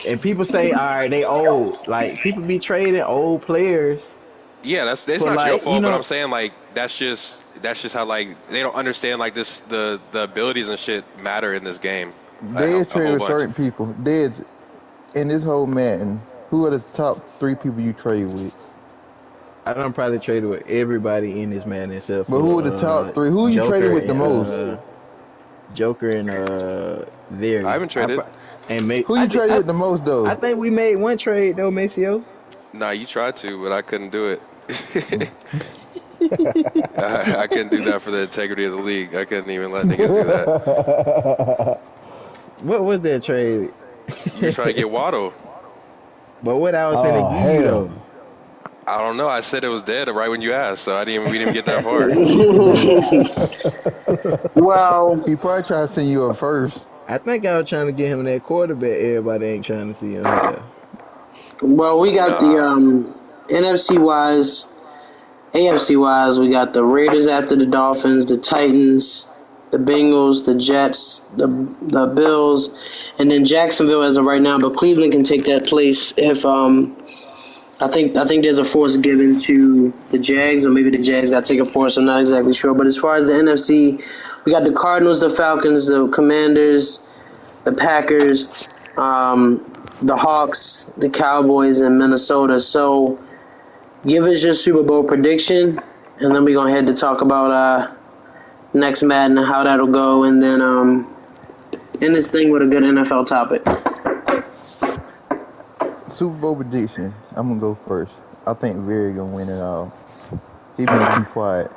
And people say, all right, they old. Like people be trading old players Yeah, that's for not your like, fault, but I'm saying like that's just how like they don't understand like this the abilities and shit matter in this game They a trade whole with bunch. certain people. There's in this whole Madden. Who are the top three people you trade with? I don't probably traded with everybody in this man except But who are for the top three? Who you traded Joker with the and most? I Very. haven't traded. And make Who you traded with the most I though? think we made one trade though, Maceo. Nah, you tried to, but I couldn't do it. I couldn't do that for the integrity of the league. I couldn't even let niggas do that. What was that trade? You was trying to get Waddle. But what I was finna Oh give you hell. though. I don't know. I said it was dead right when you asked, so we didn't even get that far. Well, He probably tried to send you up first. I think I was trying to get him that quarterback everybody ain't trying to see him have. we got the Nah. NFC wise. AFC wise, we got the Raiders after the Dolphins, the Titans, the Bengals, the Jets, the Bills, and then Jacksonville as of right now. But Cleveland can take that place if I think there's a force given to the Jags, or maybe the Jags got to take a force. I'm not exactly sure. But as far as the NFC, we got the Cardinals, the Falcons, the Commanders, the Packers, the Hawks, the Cowboys, and Minnesota. So give us your Super Bowl prediction, and then we're going to head to talk about next Madden and how that'll go, and then end this thing with a good NFL topic. Super Bowl prediction. I'm gonna go first. I think Very gonna win it all. He been too quiet.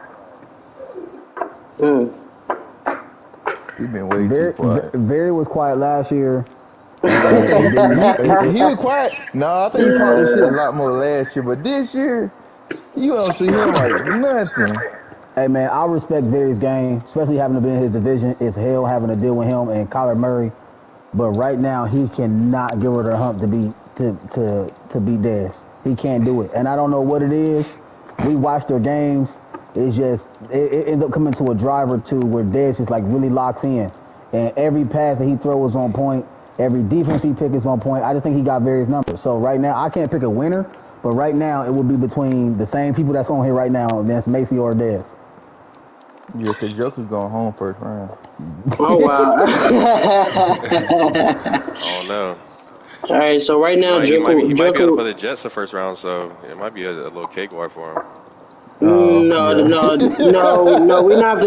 He been way too quiet. Very was quiet last year. He was quiet. No, I think he caught this shit a lot more last year, but this year, you don't see him like nothing. Hey man, I respect Very's game, especially having to be in his division. It's hell having to deal with him and Kyler Murray. But right now, he cannot give her the hump to beat Dez. He can't do it, and I don't know what it is. We watch their games. It's just it ends up coming to a drive or two where Dez just like really locks in, and every pass that he throws is on point. Every defense he picks is on point. I just think he got various numbers. So right now, I can't pick a winner, but right now it will be between the same people that's on here right now, and that's Macy or Dez. Yeah, cause Joker's going home first round. Oh wow! Oh no. All right, so right now, He might be able to Joker. play the Jets the first round, so it might be a little cakewalk for him. No, we're not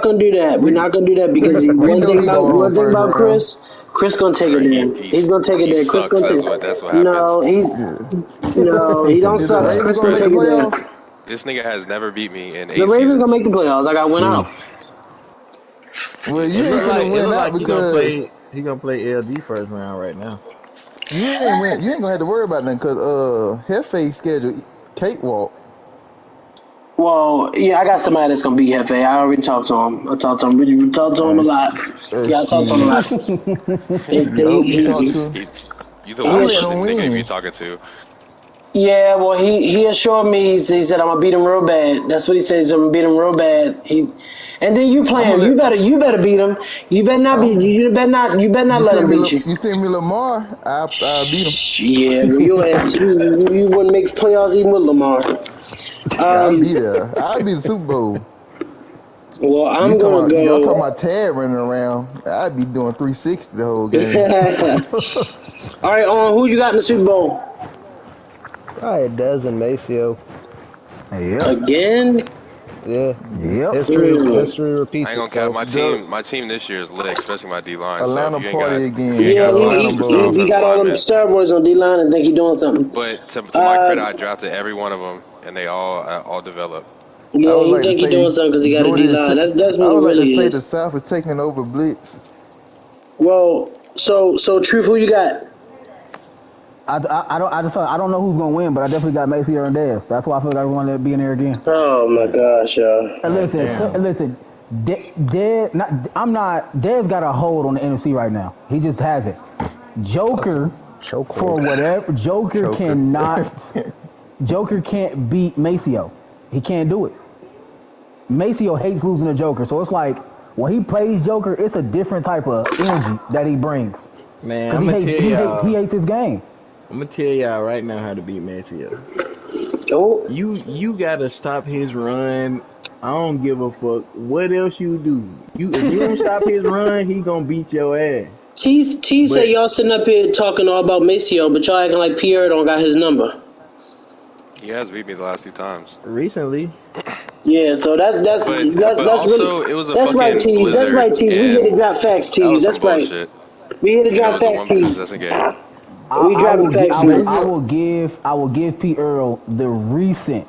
gonna do that. We're not gonna do that because one thing about Chris gonna take it there. He's gonna take it there. Chris gonna take it. That's what happens. He don't suck. Chris gonna take it there. This nigga has never beat me in 8 The Ravens seasons. gonna make the playoffs. I got one out. Well, you It ain't gonna look win like out because he gonna play LD first round right now. you ain't gonna have to worry about nothing because Hefe scheduled cakewalk. Well, yeah, I got somebody that's gonna beat Hefe. I already talked to him. I talked to him. We talked to him a lot. Yeah, I talked to him a lot. You the one nigga to be talking to. Yeah, well, he assured me. He said I'm gonna beat him real bad. That's what he says. I'm gonna beat him real bad. And then you play him. You better beat him. You better not be. You better not let him beat you. You send me Lamar, I'll beat him. Yeah, you wouldn't make playoffs even with Lamar. I'll be there. I'll be the Super Bowl. Well, I'm Y'all gonna talking go. about Tad running around. I'd be doing 360 the whole game. All right, who you got in the Super Bowl? Right, Dez and Maceo. Yep. Again? Yeah. Yep. History repeats I ain't gonna itself. cap. My team this year is lit, especially my D line. Atlanta so if you party ain't got, again. You ain't Yeah, got he got all them steroids on D-line and think he doing something. But to my credit, I drafted every one of them, and they all developed. Yeah, he like think to he say doing something because he got a Jordan D-line. is- That's I what it would like really to say is. the South is taking over blitz. Well, so Truth, who you got? I don't know who's gonna win, but I definitely got Macy or Dez. That's why I feel like I want to be in there again. Oh my gosh, y'all. And listen. Dez got a hold on the NFC right now. He just has it. Joker, for whatever, Joker cannot. Joker can't beat Maceo. He can't do it. Maceo hates losing to Joker, so it's like when he plays Joker, it's a different type of energy that he brings. Man, I'm gonna tell y'all. He hates his game. I'm gonna tell y'all right now how to beat Maceo. Oh, You gotta stop his run. I don't give a fuck what else you do. If you don't stop his run, he gonna beat your ass. T said y'all sitting up here talking all about Maceo, but y'all acting like Pierre don't got his number. He has beat me the last 2 times. Recently. Yeah, so that's But really, it was a that's right, fucking Tease. That's right, Tease. We blizzard, here to drop facts, That was Tease. some That's right. bullshit. We here to It drop was a facts, one Tease. possession game. We dropping facts, Tease. I will give Pete Earl the recent,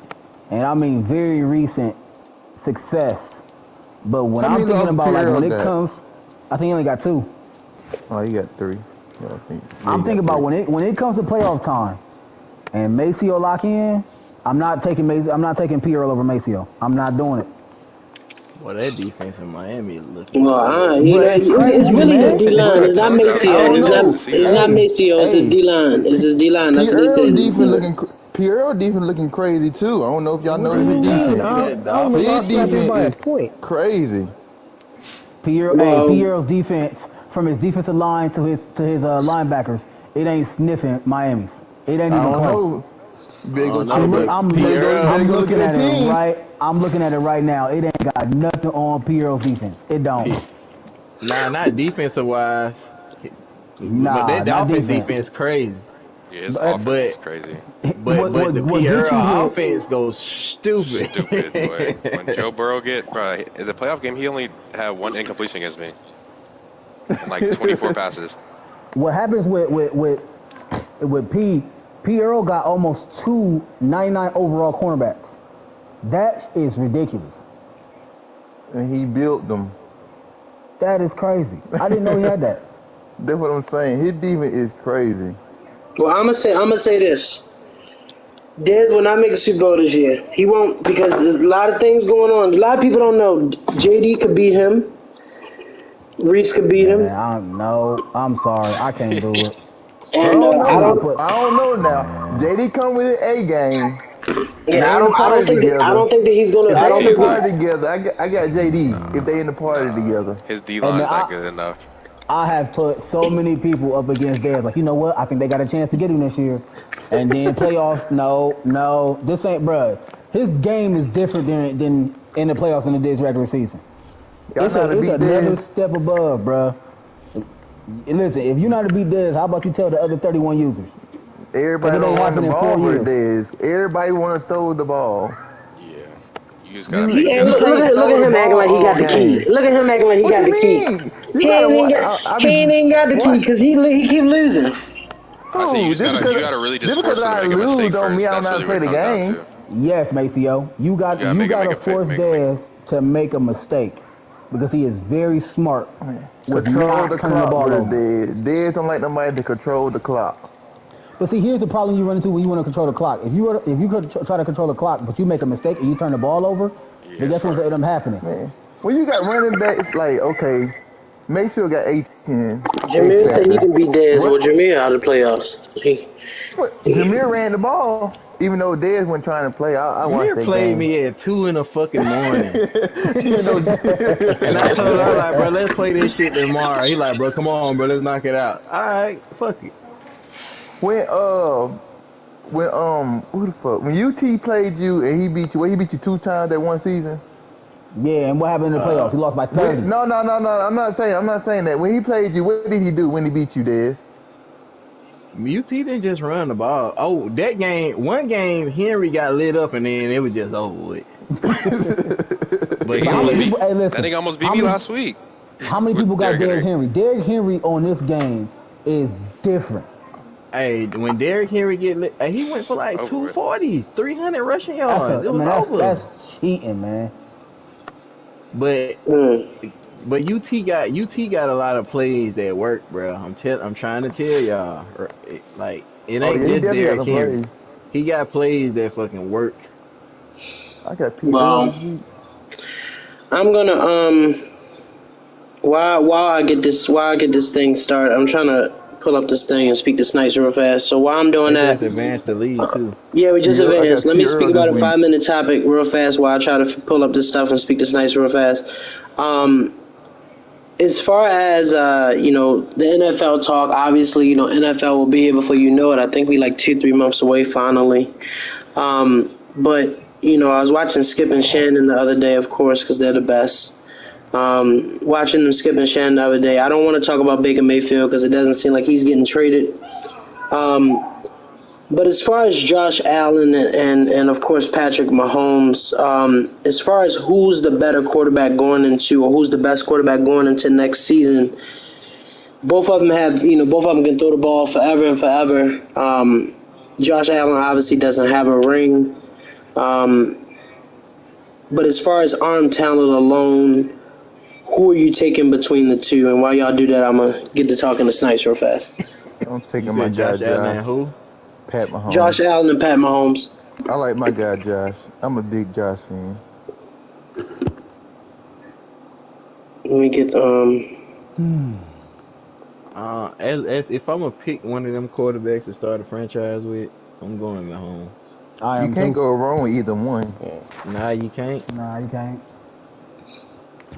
and I mean very recent, success. But when How I'm many thinking losses about Pete like Earl when it got? comes, I think he only got 2. Oh, you got 3. Yeah, I'm thinking about when it comes to playoff time, and Maceo lock in. I'm not taking Pete Earl over Maceo. I'm not doing it. Well, that defense in Miami is looking. Well, it's it's crazy, really man. his D-line. It's not I told y'all Maceo. this It's is not the season. Maceo. It's his D-line. It's his D-line. That's Pete what he Earl said. defense looking. Pierre defense looking crazy too. I don't know if y'all What do noticed you his mean? defense. I only His lost that game by a defense is point. crazy. Well, Pierre's defense, from his defensive line to his linebackers, it ain't sniffing Miami's. It ain't I even don't close. know. You better I go don't check. know, Better but go Pierre, looking at at that it team. right. I'm looking at it right now. It ain't got nothing on Pierre's defense. It don't. nah, not defensive wise, but Nah, that not Dolphins defense. defense crazy. Yeah, his But offense But is crazy. but the what Pierre gets you here? offense goes stupid. Stupid, boy. When Joe Burrow bro, in the playoff game, he only had one incompletion against me and like 24 passes. What happens with P. Earl got almost 299 overall cornerbacks. That is ridiculous. And he built them. That is crazy. I didn't know he had that. That's what I'm saying. His defense is crazy. well, I'm gonna say this. Dez will not make a Super Bowl this year. He won't because there's a lot of things going on. A lot of people don't know. JD could beat him. Reese could beat him. Man, I'm sorry. I can't do it. I And don't I gotta know. put. I don't know now. JD come with an A game. yeah, They in the party together. I don't think that he's gonna. If I they don't in the think. party together, I got JD. If they in the party together. His D Hey, man, line's not good enough. I have put so many people up against theirs. Like, you know what? I think they got a chance to get him this year. And then playoffs, no. This ain't, bruh. His game is different than in the playoffs than it is regular season. Y'all It's know how to beat another Dez. step above, bruh. And listen, if you're not to beat Dez, how about you tell the other 31 users? Everybody Because it don't ain't run the happened in ball 4 for Dez. Everybody want to throw the ball. Yeah, you just gotta You make Yeah, it. you look can't at throw the him acting like he ball got all the key. game. Look at him acting like he What got you the key. mean? You He gotta ain't watch. got. He ain't got the key because he keep losing. I say Just you gotta really just because force him to I make a lose mistake don't mean first. I don't That's know how really to what play it the comes down game. to. Yes, Maceo. You got gotta make to a force make Dez to make a mistake because he is very smart with Control the not turning the clock ball with over. Dez. Dez don't like nobody to control the clock. But see, here's the problem you run into when you want to control the clock. If you could try to control the clock, but you make a mistake and you turn the ball over, Yeah, then it's guess what's hard. going to end up happening? Man, when you got running backs like okay, Mayfield got 18 X Jameer said he factor. can beat Dez. Well, What? Jameer out of the playoffs. Jameer ran the ball, even though Dez wasn't trying to play. I watched Jameer that played game. me at 2 in the fucking morning. Even though And I told him, I like, bro, let's play this shit tomorrow. He like, bro, come on, bro, let's knock it out. All right, fuck it. when who the fuck when UT played you and he beat you, he beat you 2 times that one season. Yeah, and what happened in the playoffs? He lost by 30. No. I'm not saying that. When he played you, what did he do when he beat you, Dez? UT didn't just run the ball. Oh, that game, one game, Henry got lit up and then it was just over with. But How many people, hey, That listen, nigga almost beat how me many- last week. How many with people got Derrick Derrick Henry. Henry? Derrick Henry on this game is different. hey, when Derrick Henry get lit, he went for like Over with. 240, 300 rushing yards. It was over. That's cheating, man. But Mm. UT got a lot of plays that work, bro. I'm trying to tell y'all, like it Oh ain't yeah, he just definitely got Derrick some Henry. plays. He got plays that fucking work. I got P. Well, Earl this week. I'm gonna while I get this thing started, I'm trying to pull up this thing and speak to Snipes real fast. So while I'm doing They that, just advanced the league too. yeah, we just Yep, I advanced. got Let P. me speak Earl about a this week. 5-minute topic real fast while I try to pull up this stuff and speak to Snipes real fast. As far as the NFL talk, obviously NFL will be here before you know it. I think we like 2-3 months away finally. But I was watching Skip and Shannon the other day, of course, because they're the best. Watching them, Skip and Shannon the other day. I don't want to talk about Baker Mayfield because it doesn't seem like he's getting traded. But as far as Josh Allen and of course Patrick Mahomes, as far as who's the better quarterback going into, or who's the best quarterback going into next season, both of them can throw the ball forever and forever. Josh Allen obviously doesn't have a ring. But as far as arm talent alone, who are you taking between the two? And while y'all do that, I'm going to get to talking to Snipes real fast. I'm You taking my said guy Josh Allen and Josh. who? Pat Mahomes. Josh Allen and Pat Mahomes. I like my guy Josh. I'm a big Josh fan. Let me get As if I'm gonna pick one of them quarterbacks to start a franchise with, I'm going Mahomes. I You am can't too. go wrong with either one. Nah, you can't. Nah, you can't.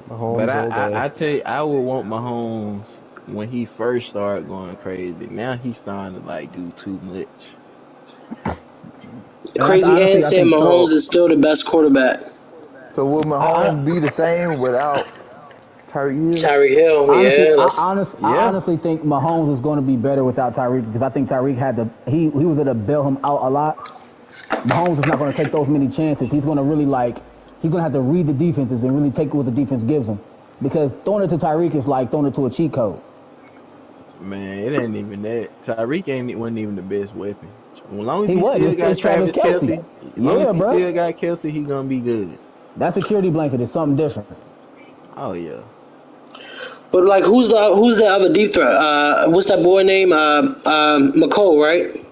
Mahomes But all day. I tell you, I would want Mahomes when he first started going crazy. Now he's starting to like do too much. Crazy Ann Honestly, I said think Mahomes So, is still the best quarterback. so will I, Mahomes be the same without Tyreek Hill? Tyreek Hill, honestly, yeah, I Yeah. honestly think Mahomes is going to be better without Tyreek because I think Tyreek had to. He was going to bail him out a lot. Mahomes is not going to take those many chances. He's going to really he's going to have to read the defenses and really take what the defense gives him. Because throwing it to Tyreek is like throwing it to a cheat code. Man, it ain't even that. Tyreek wasn't even the best weapon. As long as He he was. still got It's Travis Travis Kelce. Kelce, as long Yeah, as he bro. still got Kelce, he gonna be good. That security blanket is something different. Oh yeah. but like who's the other deep threat? What's that boy name? McCole, right?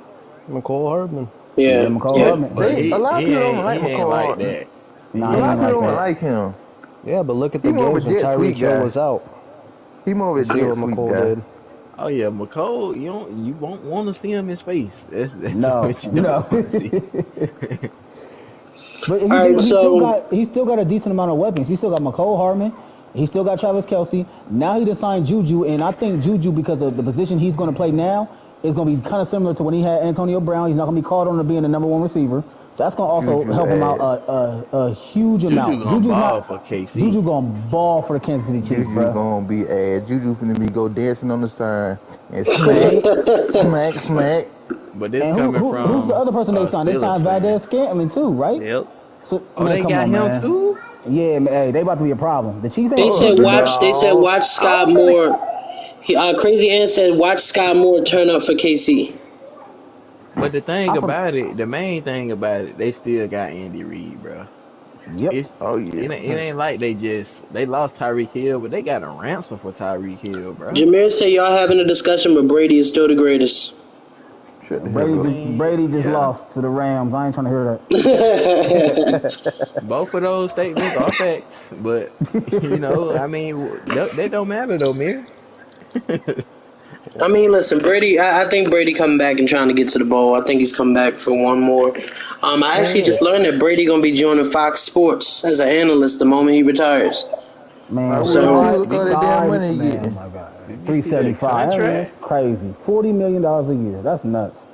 McCole Hardman. Yeah, Yeah, McCole yeah. Hardman. But A lot of people don't he like ain't McCall like Hardman. that. Nah, A he lot ain't of people like don't that. like him. Yeah, but look at He the more of a games when jet Tyreek sweep Hill guy. was out. He more You of a see jet what sweep McCole guy. did. Oh yeah, McCole, you won't want to see him in space. That's No, what you no. don't want to see. But All right, so he still got a decent amount of weapons. He still got McCole Hardman. He still got Travis Kelce. Now he just signed Juju, and I think Juju, because of the position he's going to play now, is going to be kind of similar to when he had Antonio Brown. He's not going to be called on to being the number one receiver. That's going to also Juju help him out ass. a huge Juju amount. gonna ball for KC. Juju going to ball for the Kansas City Chiefs, Juju bro. gonna be ass. Juju finna be go dancing on the side and smack, And, smack, smack. But this and coming who's the from other person they a signed? They Steelers signed fan. Valdez Scantling too, right? Yep. So, Oh, man, they come got on, him man. too? Yeah, man, hey, they about to be a problem. The Chiefs they ain't said look. No. watch I Scott don't really. Moore. Crazy Ann said watch Scott Moore turn up for KC. But the thing I for, about it, the main thing about it, they still got Andy Reid, bro. yep. It's Oh yeah. it ain't like they lost Tyreek Hill, but they got a ransom for Tyreek Hill, bro. Jameer said y'all having a discussion, but Brady is still the greatest. Shut the hell up. Brady just Yeah. lost to the Rams. I ain't trying to hear Both of those statements are facts, but I mean, they don't matter though, Mir. I mean, listen, Brady. I think Brady coming back and trying to get to the bowl. I think he's coming back for one more. I actually Yeah. just learned that Brady gonna be joining Fox Sports as an analyst the moment he retires. I Man, would So too. Look all that damn money he man, oh getting. my God. Did you see that 375. That is contract? crazy. $40 million a year. That's nuts.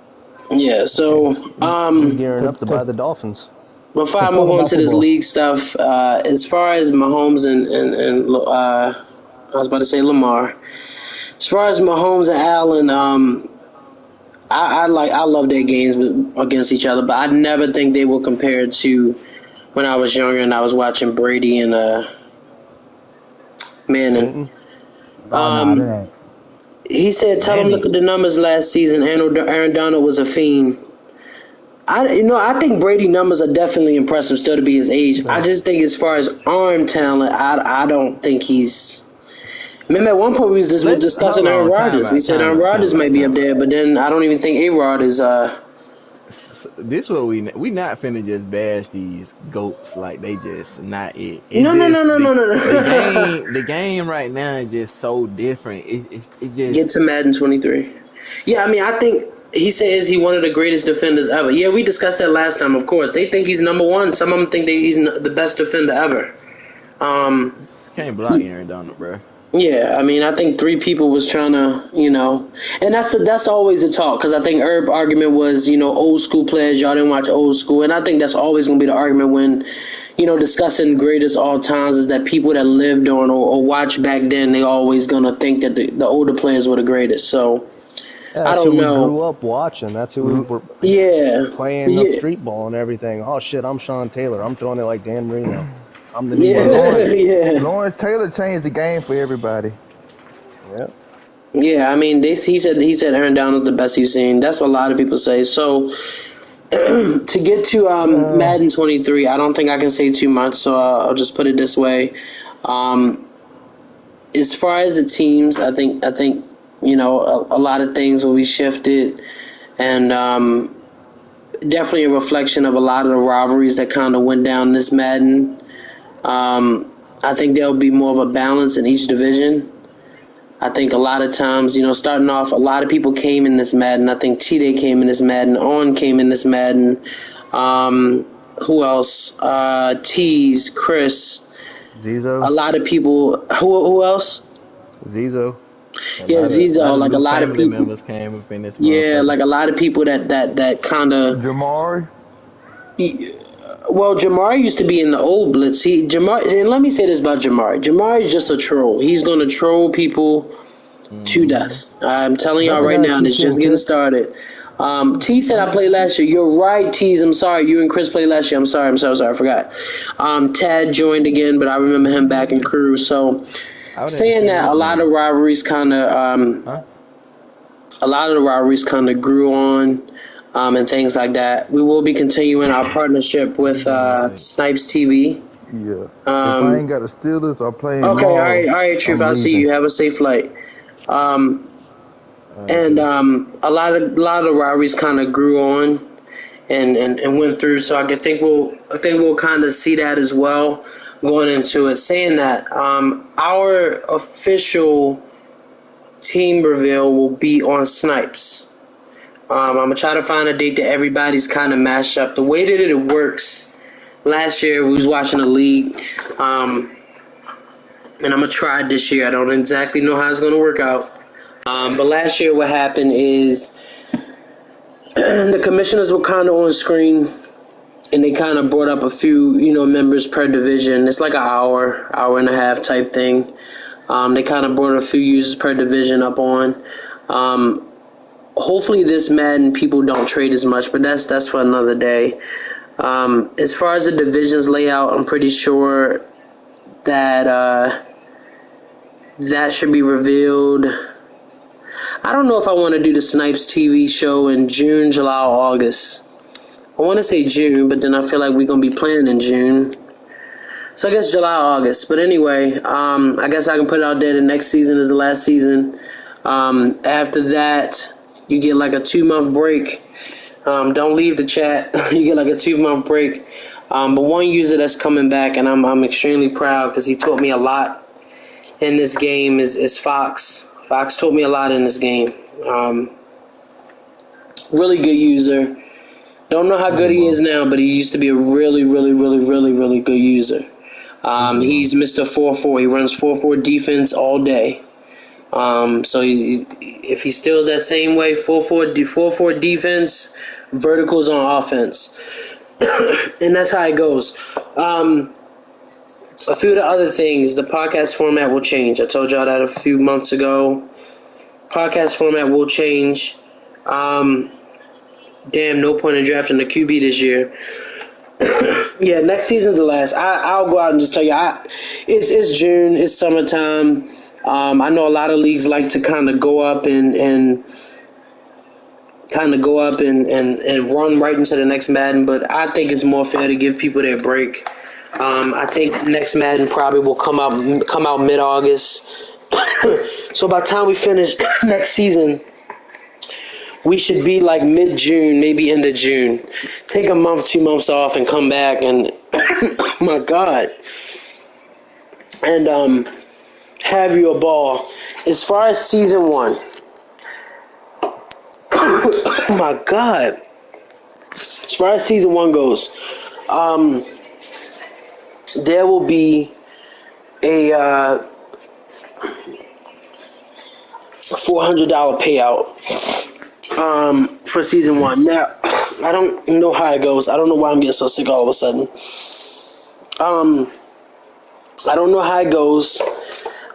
yeah. So He's gearing To, up to to, buy the Dolphins. before to I talk move on about to this football. league stuff, as far as Mahomes and I was about to say Lamar. As far as Mahomes and Allen, I love their games against each other, but I never think they will compare to when I was younger and I was watching Brady and Manning. Newton. Oh, nah, that Um, ain't. he said, "Tell him look Manny. at the numbers last season. Aaron Donald was a fiend." I think Brady numbers are definitely impressive still to be his age. I just think as far as arm talent, I don't think he's. Remember at one point we was Let's discussing hold Aaron on. Time Rodgers. We out. said Time Aaron out. Time Rodgers out. might be up Time out. there, but then I don't even think A-Rod is. This what we not finna just bash these goats like they just not it. It's No, no, no, just no, no, no. the game right now is just so different. It just Get to Madden 23. Yeah, I mean, I think he says he's one of the greatest defenders ever. Yeah, we discussed that last time. Of course, they think he's number one. Some of them think that he's the best defender ever. Um, can't block Aaron Donald, bro. yeah, I mean, I think three people was trying to, and that's always the talk because I think Herb argument was, old school players, y'all didn't watch old school, and I think that's always going to be the argument when, discussing greatest all times is that people that lived on or watched back then, they always going to think that the older players were the greatest. So Yeah, I that's don't who we know. grew up watching. That's who we were Yeah, playing the yeah, street ball and everything. Oh shit, I'm Sean Taylor. I'm throwing it like Dan Marino. I'm the new yeah, Marino. yeah. Lawrence Taylor changed the game for everybody. Yeah. Yeah, I mean, he said Aaron Donald's the best he's seen. That's what a lot of people say. So to get to Madden 23, I don't think I can say too much. So I'll just put it this way: um, as far as the teams, I think a lot of things will be shifted, and definitely a reflection of a lot of the rivalries that kind of went down this Madden. I think there'll be more of a balance in each division. I think a lot of times, starting off, a lot of people came in this Madden. I think T-Day came in this Madden. On came in this Madden. Who else? Tease, Chris. A Zizo. lot of people. Who else? Zizo. A Yeah, lot Zizo. of Like a new lot of family people. members came up in this Yeah, motherfucker. like a lot of people that kind of. Jamari. Well, Jamari used to be in the old Blitz. And let me say this about Jamari. Jamari is just a troll. He's gonna troll people to Hmm. death. I'm telling Is that y'all the right guy that now, and keeps it's just getting getting kicked? started. T said I played last year. You're right, Tease. I'm sorry. You and Chris played last year. I'm sorry. I forgot. Tad joined again, but I remember him back in crew. So I would have to saying send that, me a some lot of money. rivalries kind of Huh? grew on. And things like that. We will be continuing our partnership What you with doing this week? Snipes TV. Yeah. If I Um, ain't got the Steelers or playing okay, tomorrow, all right, Truth. I'm I'll see leaving. you. Have a safe flight. Um, All right, and too. a lot of rivalries kind of grew on and went through. So I think we'll kind of see that as well going into it. Saying that, our official team reveal will be on Snipes. I'm gonna try to find a date that everybody's kind of mashed up. The way that it works. Last year we was watching the league, and I'm gonna try it this year. I don't exactly know how it's gonna work out. But last year, what happened is the commissioners were kind of on screen, and they kind of brought up a few, members per division. It's like an hour and a half type thing. They kind of brought a few users per division up on. Hopefully, this Madden people don't trade as much, but that's for another day. As far as the divisions layout, I'm pretty sure that that should be revealed. I don't know if I want to do the Snipes TV show in June, July, or August. I want to say June, but then I feel like we're going to be playing in June. So I guess July, August. But anyway, I guess I can put it out there. The next season is the last season. After that, you get like a 2-month break. Don't leave the chat. You get like a 2-month break. But one user that's coming back, and I'm extremely proud because he taught me a lot in this game, is Fox. Fox taught me a lot in this game. Really good user. Don't know how He good did, he is bro. now, but he used to be a really, really, really, really, really good user. He did, bro. He's Mr. 4-4. He runs 4-4 defense all day. So if he's still that same way, 4-4 defense, verticals on offense, and that's how it goes. A few of the other things, the podcast format will change. I told y'all that a few months ago. Podcast format will change. No point in drafting the QB this year. Yeah, next season's the last. I'll go out and just tell you, it's June, it's summertime. I know a lot of leagues like to kind of go up and run right into the next Madden, but I think it's more fair to give people their break. I think next Madden probably will come out mid-August. So by the time we finish next season, we should be like mid-June, maybe end of June. Take a month, 2 months off, and come back. And oh my God, and have you a ball. As far as season 1, oh my God. As far as season 1 goes, there will be a $400 payout for season 1. Now, I don't know how it goes. I don't know why I'm getting so sick all of a sudden. I don't know how it goes.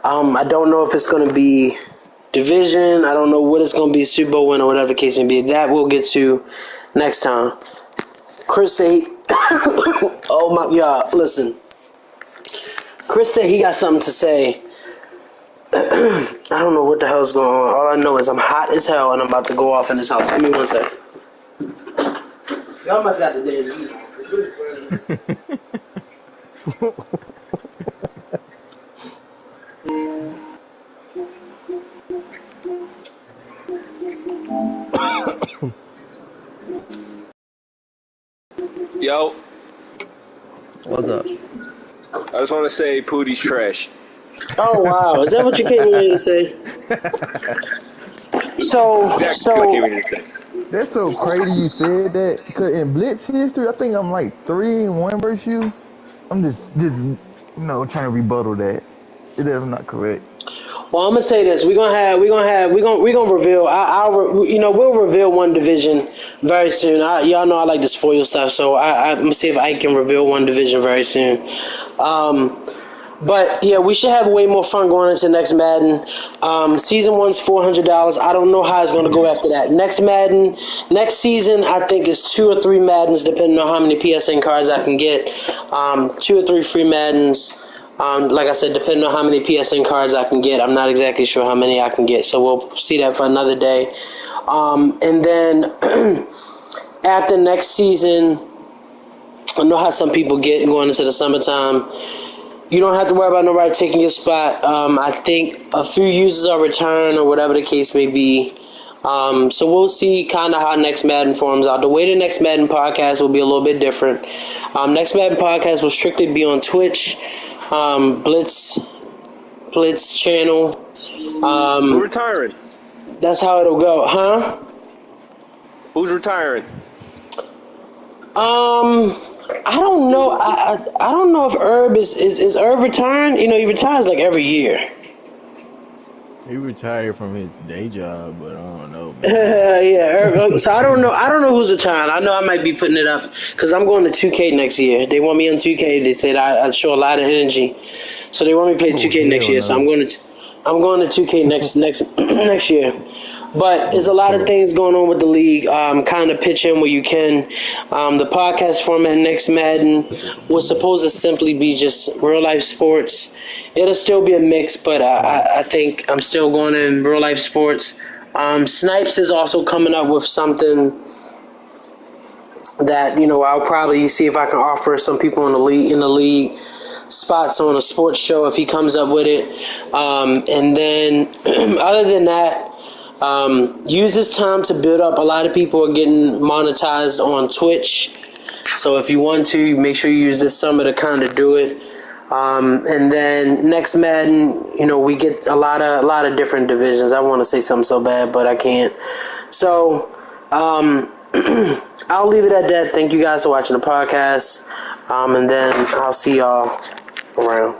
I don't know if it's going to be division. I don't know what it's going to be, Super Bowl win or whatever the case may be. That we'll get to next time. Chris said, oh my, y'all, listen. Chris said he got something to say. I don't know what the hell's going on. All I know is I'm hot as hell and I'm about to go off in this house. Give me 1 second. Y'all must have the damn heat. It's really burning. Yo, What's up? I just want to say Pootie's trash. Oh wow, is that what you came in here to say? So Exactly what I came here to say. That's so crazy you said that. Cause in Blitz history, I think I'm like 3-1 versus you. I'm just trying to rebuttal that. It is not correct. Well, I'm gonna say this: we're gonna reveal. We'll reveal one division very soon. Y'all know I like to spoil stuff, so I'm gonna see if I can reveal one division very soon. But yeah, we should have way more fun going into next Madden. Season 1's $400. I don't know how it's going to go after that. Next Madden, next season, I think is 2 or 3 Maddens, depending on how many PSN cards I can get. 2 or 3 free Maddens. Like I said, depending on how many PSN cards I can get. I'm not exactly sure how many I can get, so we'll see that for another day. And then after next season, I know how some people get going into the summertime. You don't have to worry about nobody taking your spot. I think a few users are returned or whatever the case may be. So we'll see kind of how Next Madden forms out. The way the Next Madden podcast will be a little bit different. Next Madden podcast will strictly be on Twitch, Blitz channel. Who's retiring? That's how it'll go, huh? Who's retiring? I don't know. I don't know if Herb is Herb retiring. You know, he retires like every year. He retired from his day job, but I don't know, man. Yeah, Herb. So I don't know. I don't know who's retiring. I know I might be putting it up because I'm going to 2K next year. They want me on 2K. They said I show a lot of energy, so they want me to play 2K next year. So I'm going to 2K next year. But there's a lot of things going on with the league. Kind of pitch in where you can. The podcast format Next Madden was supposed to simply be just real life sports. It'll still be a mix, but I think I'm still going in real life sports. Snipes is also coming up with something that I'll probably see if I can offer some people in the league spots on a sports show if he comes up with it. And then other than that. Use this time to build up. A lot of people are getting monetized on Twitch, so if you want to, make sure you use this summer to kind of do it. And then next Madden, we get a lot of different divisions. I want to say something so bad, but I can't. So I'll leave it at that. Thank you guys for watching the podcast, and then I'll see y'all around.